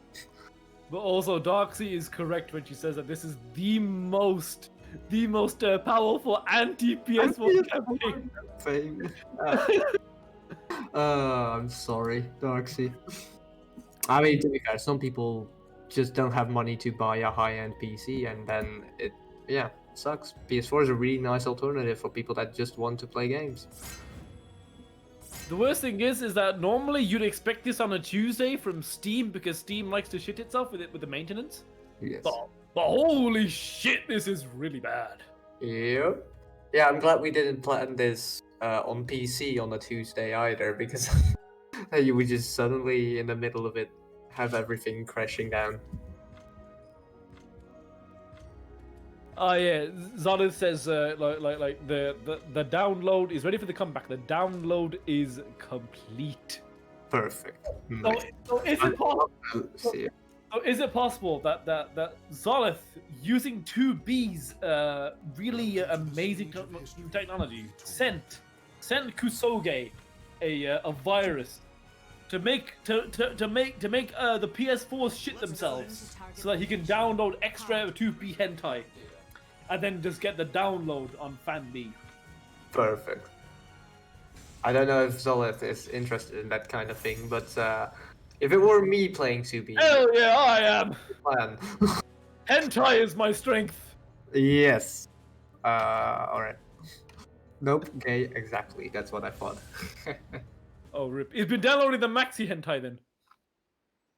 But also, Darksea is correct when she says that this is the most powerful anti-PS4 campaign. Fame. I'm sorry, Darksea. I mean, to be fair, some people just don't have money to buy a high-end PC, and then it sucks. PS4 is a really nice alternative for people that just want to play games. The worst thing is that normally you'd expect this on a Tuesday from Steam because Steam likes to shit itself with the maintenance. Yes. But holy shit, this is really bad. Yep. Yeah, I'm glad we didn't plan this on PC on a Tuesday either, because you would just suddenly, in the middle of it, have everything crashing down. Oh yeah, Zollith says like the download is ready for the comeback. The download is complete. Perfect. So is it possible? See. So is it possible that Zollith using 2B's really amazing technology sent Kusoge a virus to make the PS4s shit themselves so that he can download extra 2B hentai and then just get the download on Fanlee. Perfect. I don't know if Zollith is interested in that kind of thing, but if it were me playing 2B, Hell yeah, I am. plan. Hentai is my strength. Yes. Alright. Nope, gay, exactly. That's what I thought. Oh, rip. He's been downloading the Maxi hentai then.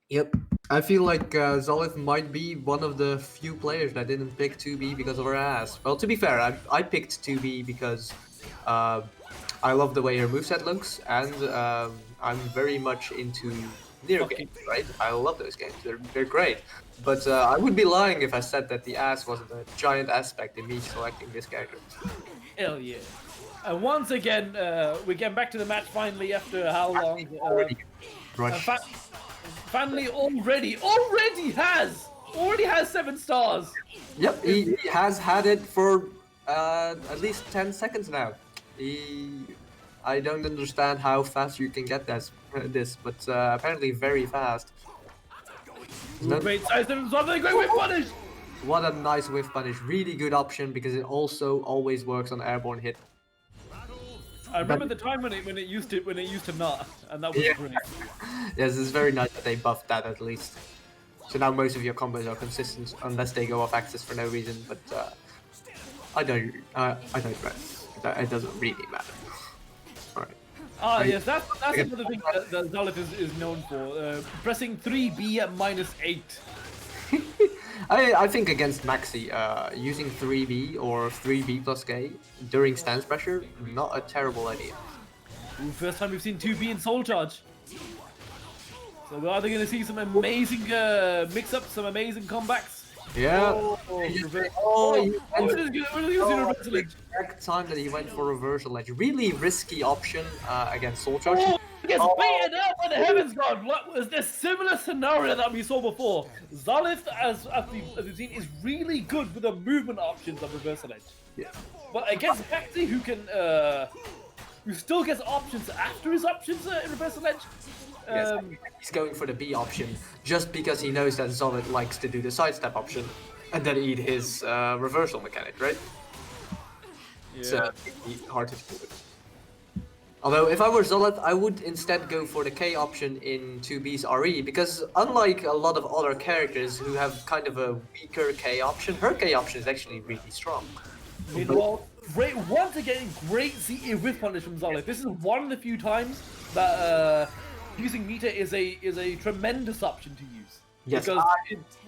Yep. I feel like Zollith might be one of the few players that didn't pick 2B because of her ass. Well, to be fair, I picked 2B because I love the way her moveset looks, and I'm very much into near Okay. games, right? I love those games. They're great. But I would be lying if I said that the ass wasn't a giant aspect in me selecting this character. Hell yeah. And once again, we're getting back to the match finally after how long? Already rushed. Fanlee already has 7 stars. Yep, he has had it for at least 10 seconds now. I don't understand how fast you can get this, but apparently very fast. No- Great size difference, great whip punish. What a nice whiff punish. Really good option because it also always works on airborne hit. I remember the time when it used to not, and that was great. Yes, it's very nice that they buffed that at least. So now most of your combos are consistent unless they go off axis for no reason. But I don't press. It doesn't really matter. All right. Ah, yes, that's another thing that Zollith is known for. Pressing 3B at -8. I think against Maxi, using 3B or 3B plus K during stance pressure, not a terrible idea. Ooh, first time we've seen 2B in Soul Charge. So we're either going to see some amazing mix-ups, some amazing comebacks. Yeah. We're just gonna see reversal edge. Exact time that he went for reversal edge. Really risky option against Soul Charge. Oh, he gets beaten up by the Heavens God. What was this similar scenario that we saw before? Zollith, as we've seen, is really good with the movement options of reversal edge. Yeah. But against Maxi, who still gets options after his options in reversal edge. Yes, he's going for the B option just because he knows that Zollith likes to do the sidestep option and then eat his reversal mechanic, right? Yeah. It's hard to do it. Although if I were Zollith, I would instead go for the K option in 2B's RE because unlike a lot of other characters who have kind of a weaker K option, her K option is actually really strong. Meanwhile, once again, great CE whiff punish from Zollith. This is one of the few times that using meter is a tremendous option to use. Yes, because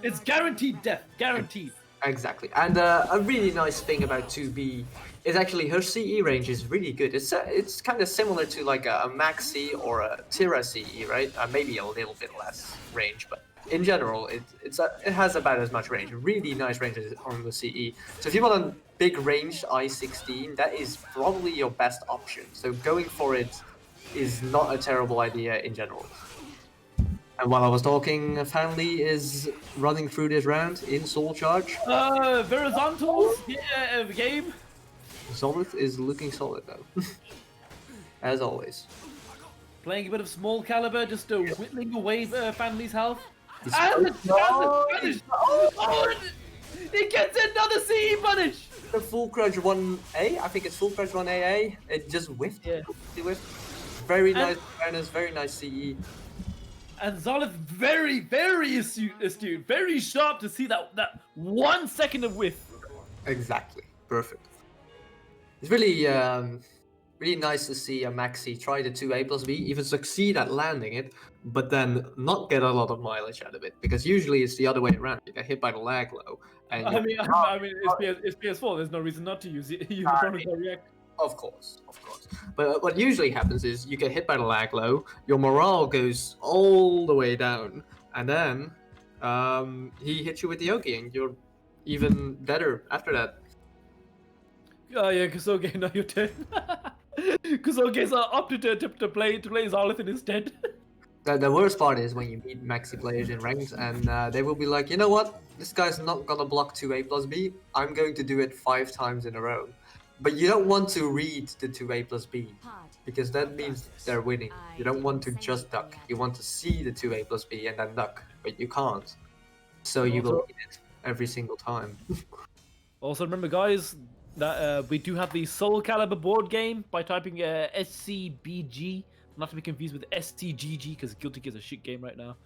it's guaranteed death, guaranteed. Exactly, and a really nice thing about 2B is actually her CE range is really good. It's kind of similar to like a Maxi or a Tira CE, right? Maybe a little bit less range, but in general, it has about as much range. Really nice range on the CE. So if you want a big range I-16, that is probably your best option. So going for it is not a terrible idea in general. And while I was talking, Fanlee is running through this round in Soul Charge. Horizontals, yeah, game. Zollith is looking solid though, as always. Playing a bit of small caliber, just whittling away Fanlee's health. He's And punish! Oh, he gets another CE punish! the full crunch 1A, I think it's full crunch 1AA. It just whiffed. Yeah. It whiffed. Very nice awareness, very nice CE. And Zollith very astute, very sharp to see that 1 second of whiff. Exactly, perfect. It's really really nice to see a Maxi try the 2A plus B, even succeed at landing it, but then not get a lot of mileage out of it. Because usually it's the other way around. You get hit by the lag low. And I mean, it's PS4. There's no reason not to use it. Use the front of the react. Of course. But what usually happens is you get hit by the lag low, your morale goes all the way down, and then he hits you with the Yoki, and you're even better after that. Oh yeah, Kusoge, now your turn. Kusoge's opted to play Zollith instead. The worst part is when you meet Maxi players in ranks, and they will be like, you know what? This guy's not gonna block 2A plus B. I'm going to do it 5 times in a row. But you don't want to read the 2A plus B, because that means they're winning. You don't want to just duck. You want to see the 2A plus B and then duck, but you can't. So you will read it every single time. Also remember, guys, that we do have the Soul Calibur board game by typing SCBG, not to be confused with STGG, because Guilty Gear is a shit game right now.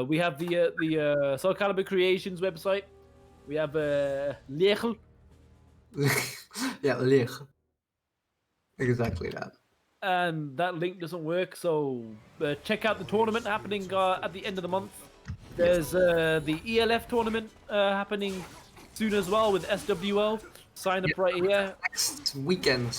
We have the Soul Calibur Creations website. We have LIYC. Yeah, LIYC. Exactly that. And that link doesn't work, so check out the tournament happening at the end of the month. There's the ELF tournament happening soon as well with SWL. Sign up right here. Next weekend,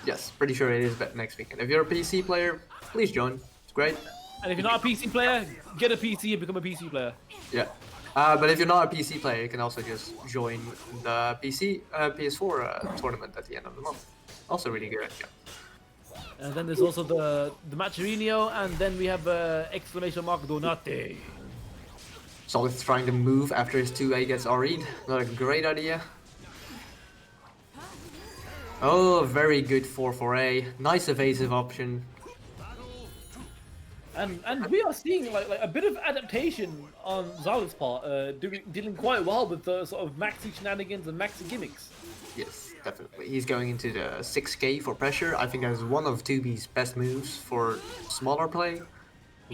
Yes, pretty sure it is next weekend. If you're a PC player, please join. It's great. And if you're not a PC player, get a PC and become a PC player. Yeah. But if you're not a PC player, you can also just join the PS4 tournament at the end of the month. Also really good. Yeah. And then there's also the Macchiarinho, and then we have exclamation mark Donate. Zollith trying to move after his 2A gets RE'd. Not a great idea. Oh, very good 4-4A. Nice evasive option. And we are seeing like a bit of adaptation on Zollith's part, dealing quite well with the sort of Maxi shenanigans and Maxi gimmicks. Yes, definitely. He's going into the 6K for pressure. I think that's one of 2B's best moves for smaller play.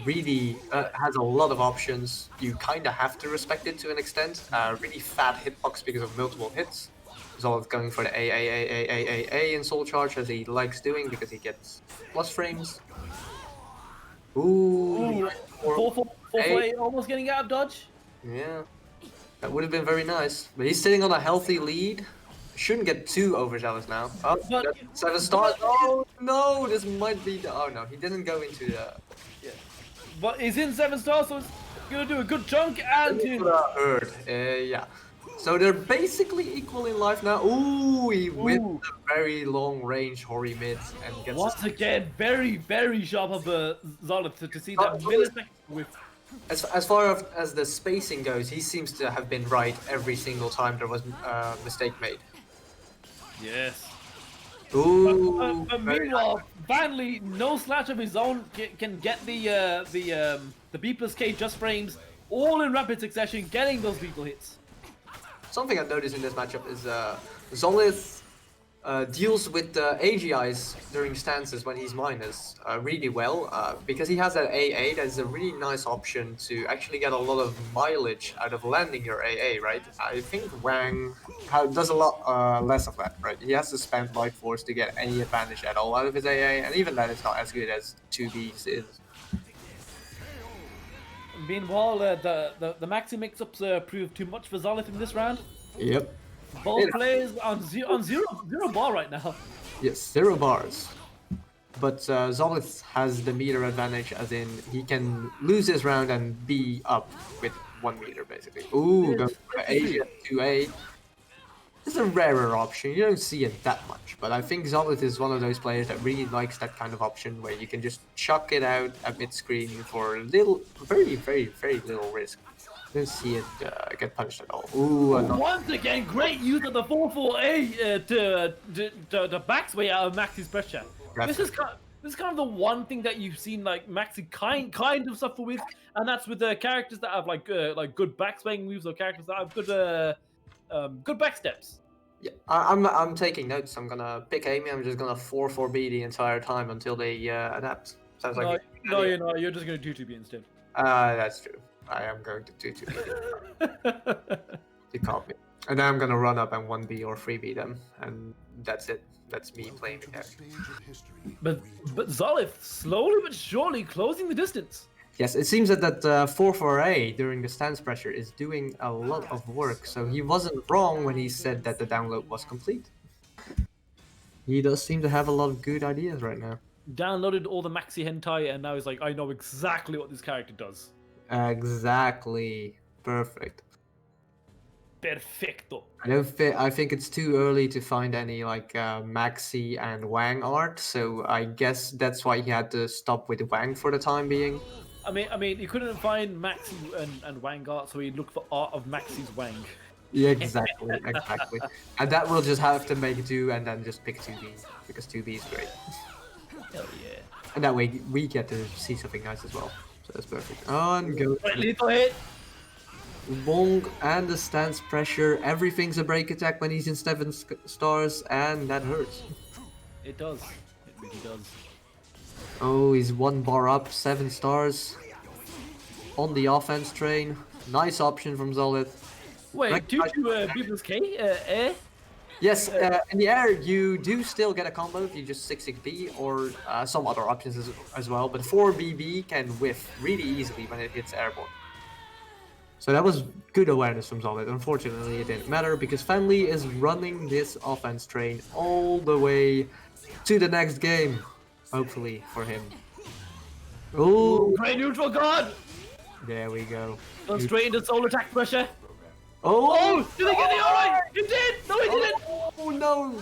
Really has a lot of options. You kind of have to respect it to an extent. Really fat hitbox because of multiple hits. Zollith going for the A in Soul Charge as he likes doing because he gets plus frames. Ooh, 4-4-8, almost getting out of dodge. Yeah, that would have been very nice. But he's sitting on a healthy lead. Shouldn't get too overzealous now. Oh, But- 7 stars. Oh no, this might be the. Oh no, he didn't go into the. Yeah. But he's in 7 stars, so it's gonna do a good chunk and Hurt. Yeah. So they're basically equal in life now. Ooh, he whipped a very long range Hori mids and gets. once again, very, very sharp of Zollith to see that millisecond with. As far as the spacing goes, he seems to have been right every single time there was a mistake made. Yes. Ooh. But meanwhile, Fanlee, no slash of his own, can get the B plus K just frames all in rapid succession, getting those lethal hits. Something I've noticed in this matchup is Zollith deals with the AGIs during stances when he's minus really well because he has that AA. That's a really nice option to actually get a lot of mileage out of landing your AA, right? I think Hwang does a lot less of that, right? He has to spend Life Force to get any advantage at all out of his AA, and even that is not as good as 2B's is. Meanwhile, the Maxi mix-ups proved too much for Zollith in this round. Yep. Both players on zero bar right now. Yes, 0 bars. But Zollith has the meter advantage, as in he can lose this round and be up with 1 meter, basically. Ooh, going for A 2A. This is a rarer option. You don't see it that much, but I think Zollith is one of those players that really likes that kind of option where you can just chuck it out at mid-screen for little, very, very, very little risk. Don't see it get punished at all. Ooh, Once again, great use of the 4-4-A to backsway out of Maxi's pressure. This is kind of the one thing that you've seen like Maxi kind of suffer with, and that's with the characters that have like good backswing moves or characters that have good backsteps. yeah, I'm taking notes. I'm gonna pick Amy. I'm just gonna 4-4B the entire time until they adapt. Sounds like No, you're not. You're just gonna 2-2B instead. that's true. I am going to 2-2B. You caught me. And then I'm gonna run up and 1B or 3B them, and that's it. That's me playing the character. But Zollith slowly but surely closing the distance. Yes, it seems that 4-4A during the stance pressure is doing a lot of work, so he wasn't wrong when he said that the download was complete. He does seem to have a lot of good ideas right now. Downloaded all the Maxi hentai, and now he's like, I know exactly what this character does. Exactly. Perfect. Perfecto. I think it's too early to find any like Maxi and Hwang art, so I guess that's why he had to stop with Hwang for the time being. I mean, he couldn't find Maxi and Hwang art, so he looked for art of Maxi's Hwang. Yeah, exactly, exactly. And that will just have to make do and then just pick 2B, because 2B is great. Hell yeah. And that way we get to see something nice as well. So that's perfect. On go. Right, lethal hit. Hwang and the stance pressure. Everything's a break attack when he's in 7 stars, and that hurts. It does. It really does. Oh, he's 1 bar up, 7 stars. On the offense train. Nice option from Zollith. Wait, 2-2 B plus K? Air? Yes, in the air you do still get a combo if you just 6-6B or some other options as well, but 4BB can whiff really easily when it hits airborne. So that was good awareness from Zollith. Unfortunately, it didn't matter because Fanlee is running this offense train all the way to the next game, hopefully for him. Oh, Great neutral guard! there we go. Going straight into soul attack pressure. Oh, Oh, did he get the alright? You did! No, he didn't! Oh no!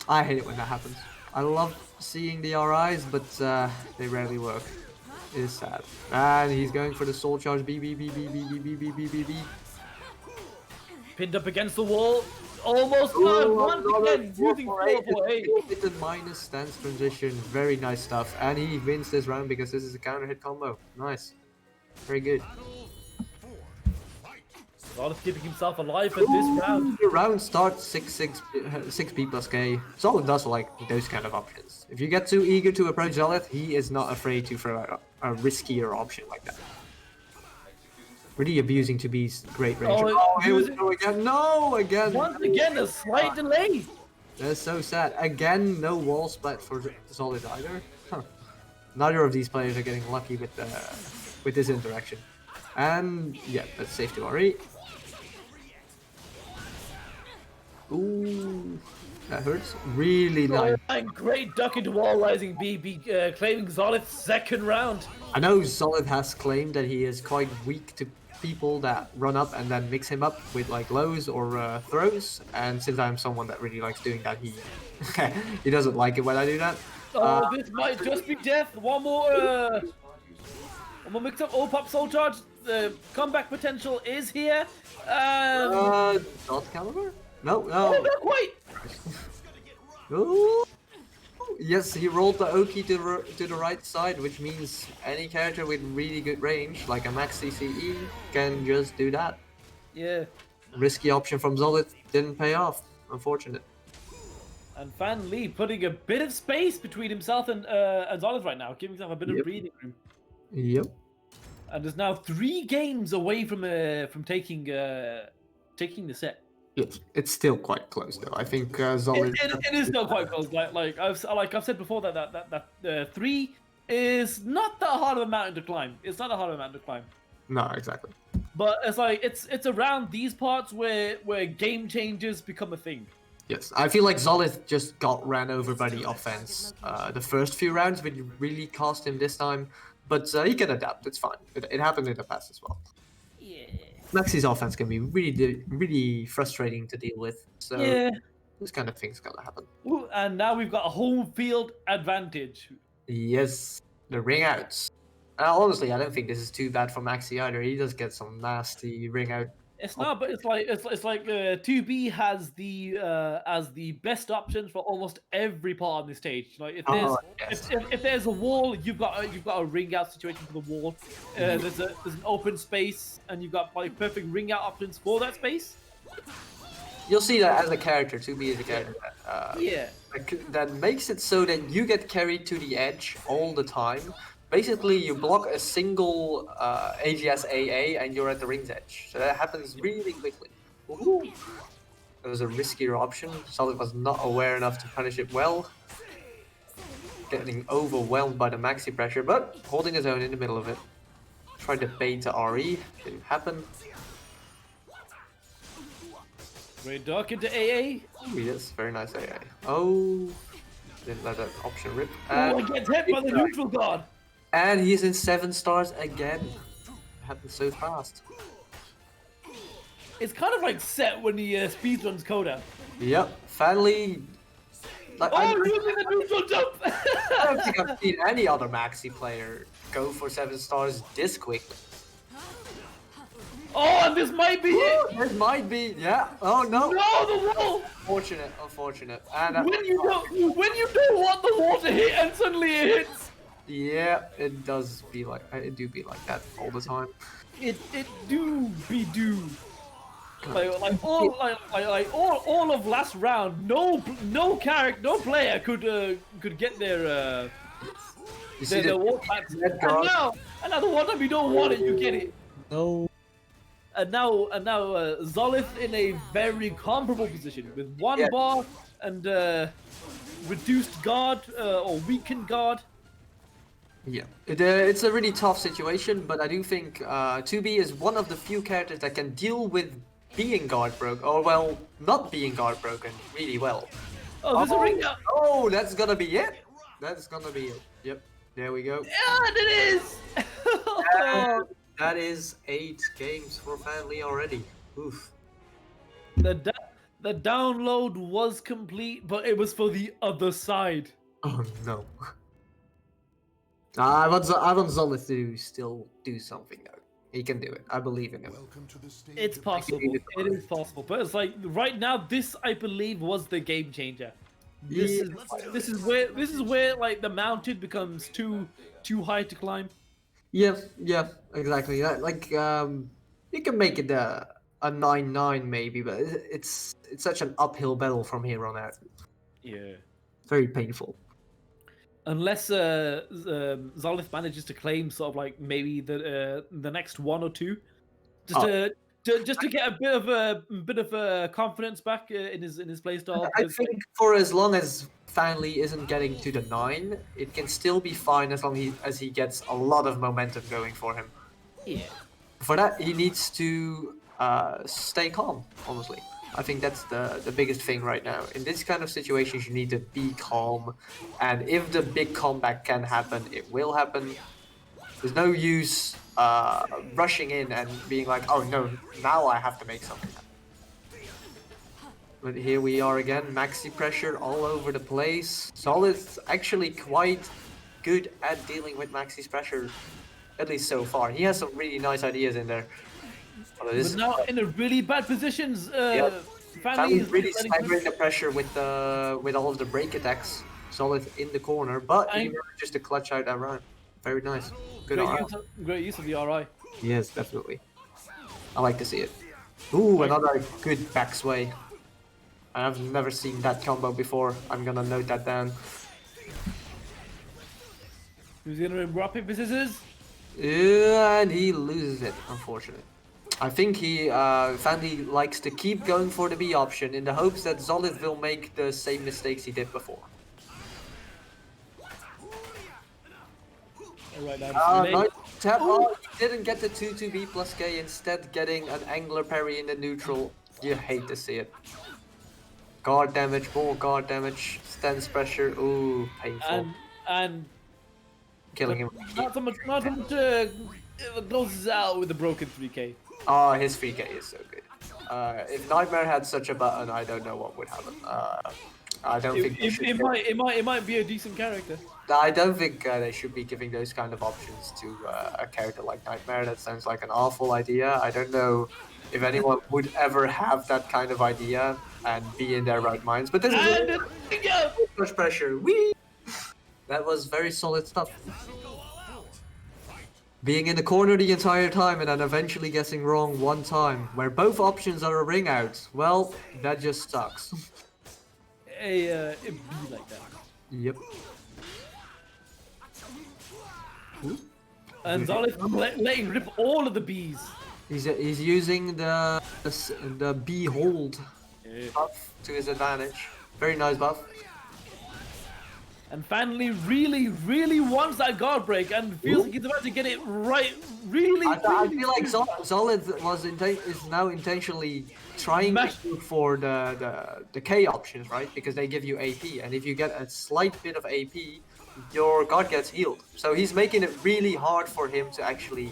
I hate it when that happens. I love seeing the RIs, but they rarely work. It is sad. And he's going for the soul charge. B. Pinned up against the wall. Almost done. Once again, using 4-4-8. With the minus stance transition. Very nice stuff. And he wins this round because this is a counter hit combo. Nice. Very good. Zollith keeping himself alive at this round. The round starts 6P plus K. Zollith does like those kind of options. If you get too eager to approach Zollith, he is not afraid to throw out a riskier option like that. Really abusing to be great range. Oh, here we go again. No, again. Once again, a slight delay. That's so sad. Again, no wall splat for Zollith either. Huh. Neither of these players are getting lucky with this interaction. And yeah, that's safe to RE. Ooh, that hurts. Really nice. And great duck into wall rising B, claiming Zollith's second round. I know Zollith has claimed that he is quite weak to people that run up and then mix him up with like lows or throws. And since I'm someone that really likes doing that, he doesn't like it when I do that. Oh, this might just be death. One more mix up. Oh, pop soul charge. The comeback potential is here. Not caliber? No. Oh, not quite. Ooh. Yes, he rolled the Oki to the right side, which means any character with really good range, like a Maxi CE, can just do that. Yeah. Risky option from Zollith didn't pay off. Unfortunate. And Fanlee putting a bit of space between himself and Zollith right now, giving himself a bit of breathing room. Yep. And is now 3 games away from taking the set. It's still quite close though. I think Zollith. It is still quite close. Like I've said before that 3 is not that hard of a mountain to climb. It's not a hard of a mountain to climb. No, exactly. But it's like it's around these parts where game changes become a thing. Yes, I feel like Zollith just got ran over by the offense the first few rounds, which really cost him this time. But he can adapt. It's fine. It happened in the past as well. Yeah. Maxi's offense can be really frustrating to deal with. So Yeah. this kind of thing's gonna happen. Ooh, and now we've got a home field advantage. Yes, the ring outs. Honestly, I don't think this is too bad for Maxi either. He does get some nasty ring out. It's not, but it's like 2B has the best options for almost every part on this stage. Like if there's a wall, you've got a ring out situation for the wall. There's an open space, and you've got like perfect ring out options for that space. You'll see that as a character. 2B is a character that makes it so that you get carried to the edge all the time. Basically, you block a single AGS AA and you're at the ring's edge. So that happens really quickly. Ooh. It was a riskier option. Zollith was not aware enough to punish it well. Getting overwhelmed by the Maxi pressure, but holding his own in the middle of it. Tried to bait to RE. Didn't happen. Great duck into AA. Oh, yes, very nice AA. Oh, didn't let that option rip. Oh, gets hit by the neutral guard. And he's in 7 stars again. It happened so fast. It's kind of like set when he speedruns Coda. Yep, Fanlee. Like, using the neutral jump! I don't think I've seen any other Maxi player go for 7 stars this quick. Oh, and this might be it! This might be, yeah. Oh no! No, the wall! Unfortunate. And when you don't want the wall to hit, and suddenly it hits. Yeah, it does be like that all the time. It do. Like all of last round, no player could get their wall packs. And now the one time you don't want it, you get it. No. And now Zollith in a very comparable position with 1 bar and reduced guard or weakened guard. Yeah, it's a really tough situation, but I do think 2B is one of the few characters that can deal with being guard broken, or well, not being guard broken really well. Oh, there's a ring now. Oh, that's gonna be it. That's gonna be it. Yep. There we go. Yeah, it is. And that is 8 games for Fanlee already. Oof. The download was complete, but it was for the other side. Oh no. I want Zollith to still do something though. He can do it. I believe in him. Welcome to the stage. It's possible. It is possible. But it's like right now, this I believe was the game changer. This is where like the mountain becomes too high to climb. Yeah, exactly. Like you can make it a 9-9 maybe, but it's such an uphill battle from here on out. Yeah. Very painful. Unless Zollith manages to claim sort of like maybe the next 1 or 2, just to get a bit of confidence back in his playstyle. I think for as long as Fanlee isn't getting to the 9, it can still be fine as long as he gets a lot of momentum going for him. Yeah. For that, he needs to stay calm, honestly. I think that's the biggest thing right now. In this kind of situations, you need to be calm. And if the big comeback can happen, it will happen. There's no use rushing in and being like, oh no, now I have to make something happen. But here we are again, Maxi pressure all over the place. Zollith's actually quite good at dealing with Maxi's pressure, at least so far. He has some really nice ideas in there. But now in a really bad positions. Fanlee is really staggering the pressure with all of the break attacks. Zollith in the corner, but he managed to clutch out that run. Very nice. Good Great use of the RI. Yes, definitely. I like to see it. Ooh, another good back sway. I've never seen that combo before. I'm gonna note that down. Who's gonna rock paper scissors? And he loses it, unfortunately. I think Fanlee likes to keep going for the B option in the hopes that Zollith will make the same mistakes he did before. Alright, nice tap. Oh, he didn't get the 2-2B plus K, instead getting an angler parry in the neutral. You hate to see it. Guard damage, more guard damage, stance pressure. Ooh, painful. And killing him. Not so much closes out with the broken 3K. Oh, his 3K is so good. If Nightmare had such a button, I don't know what would happen. I don't think it might be a decent character. I don't think they should be giving those kind of options to a character like Nightmare. That sounds like an awful idea. I don't know if anyone would ever have that kind of idea and be in their right minds. But this is much pressure. Whee! That was very solid stuff. Being in the corner the entire time and then eventually guessing wrong one time, where both options are a ring out. Well, that just sucks. It be like that. Yep. And Zollith letting rip all of the bees. He's using the B hold buff to his advantage. Very nice buff. And Fanlee really wants that guard break and feels like he's about to get it right. I feel like Zollith is now intentionally trying to look for the K options, right? Because they give you AP, and if you get a slight bit of AP, your guard gets healed. So he's making it really hard for him to actually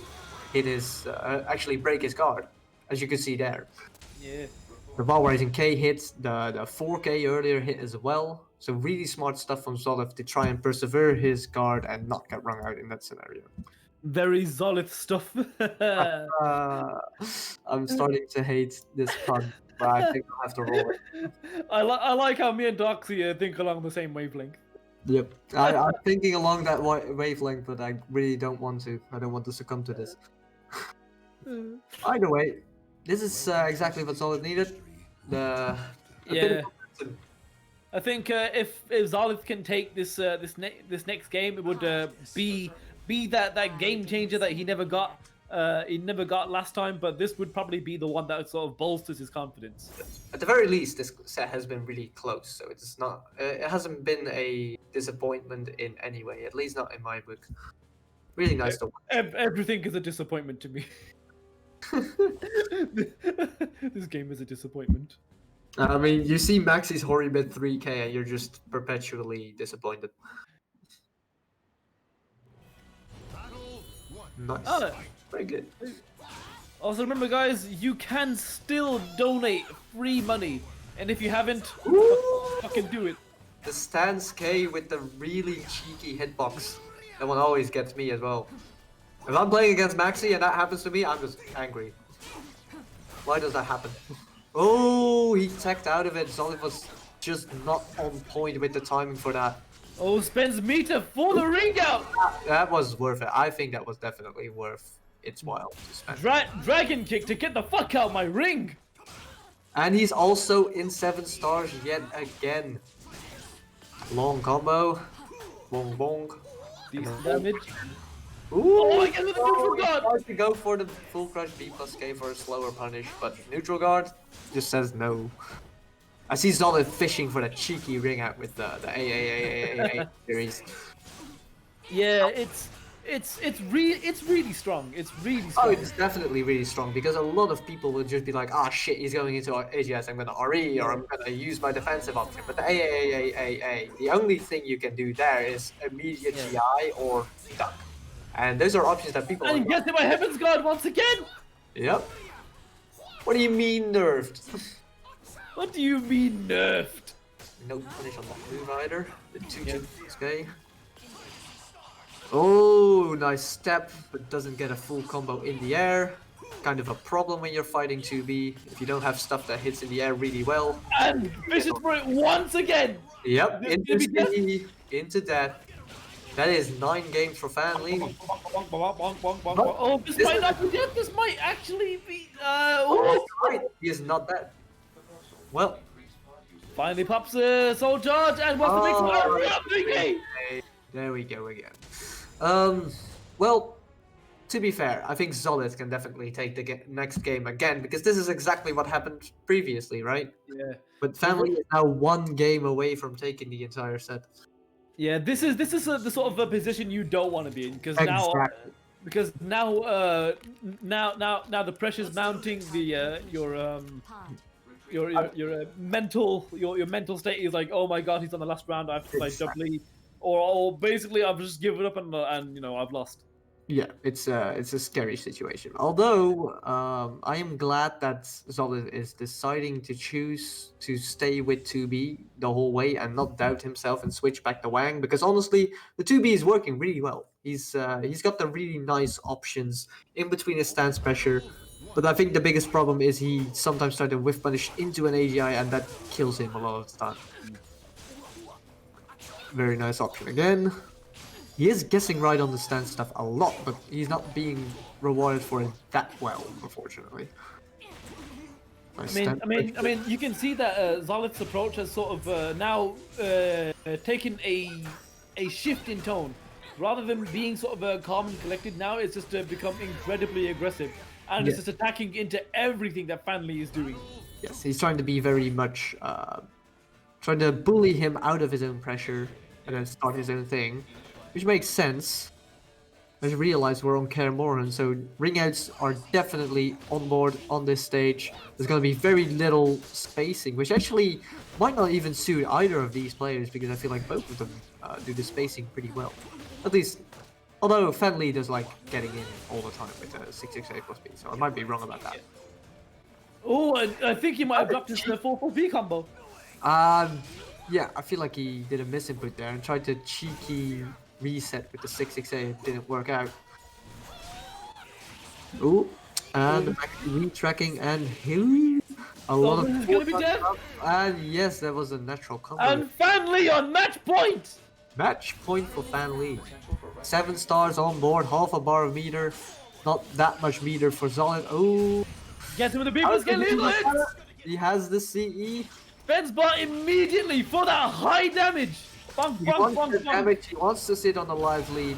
hit his actually break his guard, as you can see there. Yeah. The ball rising K hits, the 4K earlier hit as well. So really smart stuff from Zollith to try and persevere his guard and not get rung out in that scenario. Very Zollith stuff. I'm starting to hate this pun, but I think I'll have to roll it. I like how me and Doxy think along the same wavelength. Yep, I'm thinking along that wavelength, but I really don't want to. I don't want to succumb to this. Either way, this is exactly what Zollith needed. I think if Zollith can take this next game, it would be that game changer that he never got. He never got last time, but this would probably be the one that sort of bolsters his confidence. At the very least, this set has been really close, so it's not. It hasn't been a disappointment in any way, at least not in my book. Really nice to watch. Everything is a disappointment to me. This game is a disappointment. I mean, you see Maxi's Horribit 3K and you're just perpetually disappointed. Nice. Oh, Very good. also remember, guys, you can still donate free money, and if you haven't, fucking do it. The stance K with the really cheeky hitbox. That one always gets me as well. If I'm playing against Maxi and that happens to me, I'm just angry. Why does that happen? Oh, he teched out of it. Zollith was just not on point with the timing for that. Oh, spends meter for the ring out. That was worth it. I think that was definitely worth its while to spend. Dragon kick to get the fuck out my ring. And he's also in 7 stars yet again. Long combo. Bong bong. Decent damage. Ooh, Oh, I get the neutral guard. Tries to go for the full crush B plus K for a slower punish, but neutral guard just says no. I see Zollith fishing for that cheeky ring out with the A series. Yeah, it's really strong. It's really strong. Oh, it's definitely really strong because a lot of people will just be like, ah, shit, he's going into AGS, I'm gonna RE or I'm gonna use my defensive option. But the the only thing you can do there is immediate GI or duck. And those are options that people. And guess my Heaven's Guard once again. Yep. What do you mean nerfed? What do you mean nerfed? No punish on that move either. The 2-6K. Oh, nice step, but doesn't get a full combo in the air. Kind of a problem when you're fighting 2B if you don't have stuff that hits in the air really well. And fishes for it once again. Yep, into that. That is 9 games for Fanlee. Oh, this might not be dead. This might actually be. Oh, right. He is not dead. Well, finally pops a soul charge and wants to make some there we go again. Well, to be fair, I think Zollith can definitely take the next game again because this is exactly what happened previously, right? Yeah. But Fanlee is now 1 game away from taking the entire set. Yeah, this is the sort of a position you don't want to be in because now now the pressure's mounting. Your mental state is like, oh my god, he's on the last round. I have to play doubly, or basically I've just given up and you know I've lost. Yeah, it's a scary situation. Although I am glad that Zollith is deciding to choose to stay with 2B the whole way and not doubt himself and switch back to Hwang because honestly the 2B is working really well. He's got the really nice options in between his stance pressure, but I think the biggest problem is he sometimes tries to whiff punish into an AGI and that kills him a lot of the time. Very nice option again. He is guessing right on the stance stuff a lot, but he's not being rewarded for it that well, unfortunately. Nice I mean, you can see that Zollith's approach has sort of now taken a shift in tone. Rather than being sort of calm and collected, now it's just become incredibly aggressive, and it's just attacking into everything that Fanlee is doing. Yes, he's trying to be very much trying to bully him out of his own pressure and then start his own thing. Which makes sense. I just realized we're on Kaer Morhen, so ringouts are definitely on board on this stage. There's going to be very little spacing, which actually might not even suit either of these players because I feel like both of them do the spacing pretty well. At least, although Fanlee does like getting in all the time with a 668 plus B, so I might be wrong about that. Oh, I think he might have dropped his 4-4-B combo. Yeah, I feel like he did a misinput there and tried to cheeky reset with the 668. It didn't work out. Ooh, and retracking and healing. A lot of is gonna be dead. And yes, that was a natural combo. And Fanlee on match point. Match point for Fanlee. 7 stars on board, half a bar of meter. Not that much meter for Zollith. Oh, Gets him with the big one. He has the CE. Spends bar immediately for that high damage. Bonk, bonk, bonk, bonk. Damage. He wants to sit on the live lead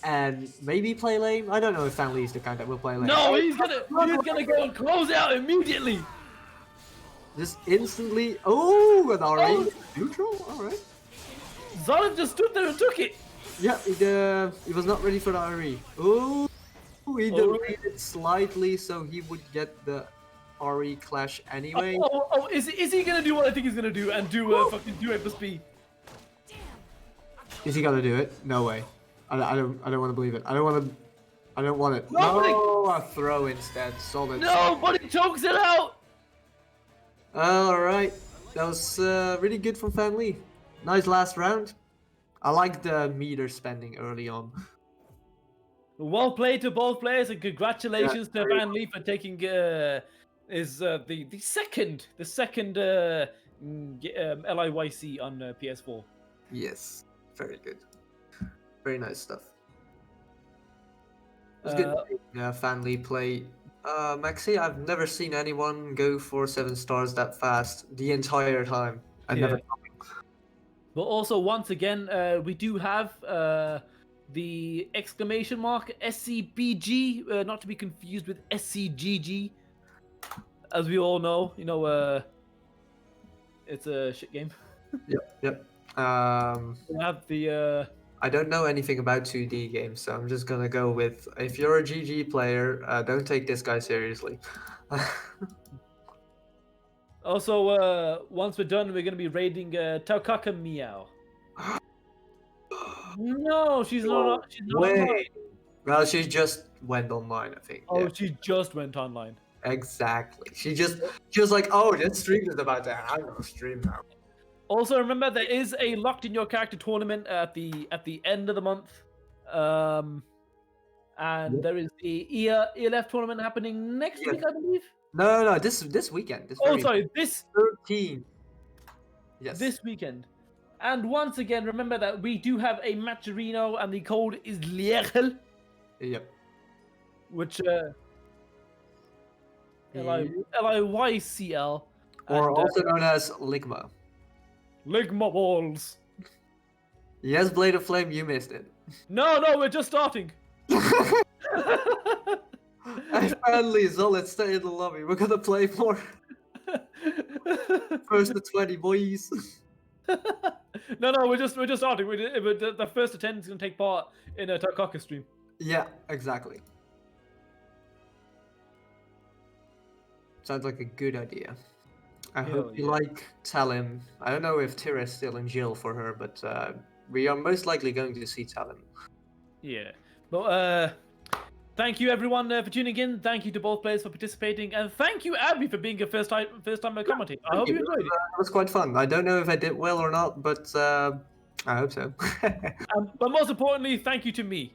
and maybe play lane. I don't know if Fanlee is the kind that will play lane. No, he's gonna go and close out immediately. Just instantly. Oh, an RA neutral. All right. Zollith just stood there and took it. Yeah, he was not ready for the RE. Oh, he delayed it slightly so he would get the RE clash anyway. Is he gonna do what I think he's gonna do and do fucking do A plus B? Is he gonna do it? No way. I don't want to believe it. I don't want it. No, a throw instead. Solid. No, but he chokes it out. All right, that was really good from Fanlee. Nice last round. I like the meter spending early on. Well played to both players, and congratulations to very Fanlee for taking the second LIYC on PS4. Yes, very good. Very nice stuff. It was good Fanlee play. Maxi, I've never seen anyone go for 7 stars that fast the entire time. Never. But also, once again, we do have the exclamation mark SCBG, not to be confused with SCGG. As we all know, it's a shit game. Yep. We have the. I don't know anything about 2D games, so I'm just gonna go with, if you're a GG player, don't take this guy seriously. Also, once we're done, we're gonna be raiding Taukaka Meow. No, she's not. She's not online. Well, she just went online, I think. Oh, yeah. she just went online. Exactly. She was like, oh, this stream is about to happen. I'm gonna stream now. Also, remember there is a locked in your character tournament at the end of the month, and there is the ELF tournament happening next week, I believe. No, this weekend. This 13. Yes. This weekend. And once again, remember that we do have a Matcherino, and the code is LIYC. Yep. Which LIYCL. Or also known as Ligma. Ligma balls. Yes, Blade of Flame, you missed it. No, we're just starting. And finally, Zollith, stay in the lobby. We're gonna play more. First to 20, boys. No, we're just starting. The first attendant is gonna take part in a Taukaka stream. Yeah, exactly. Sounds like a good idea. I hope you like Talim. I don't know if Tira's still in jail for her, but we are most likely going to see Talim. Yeah. But thank you everyone for tuning in. Thank you to both players for participating, and thank you Abby for being a first time commentator. I hope you enjoyed it. It was quite fun. I don't know if I did well or not, but I hope so. But most importantly, thank you to me.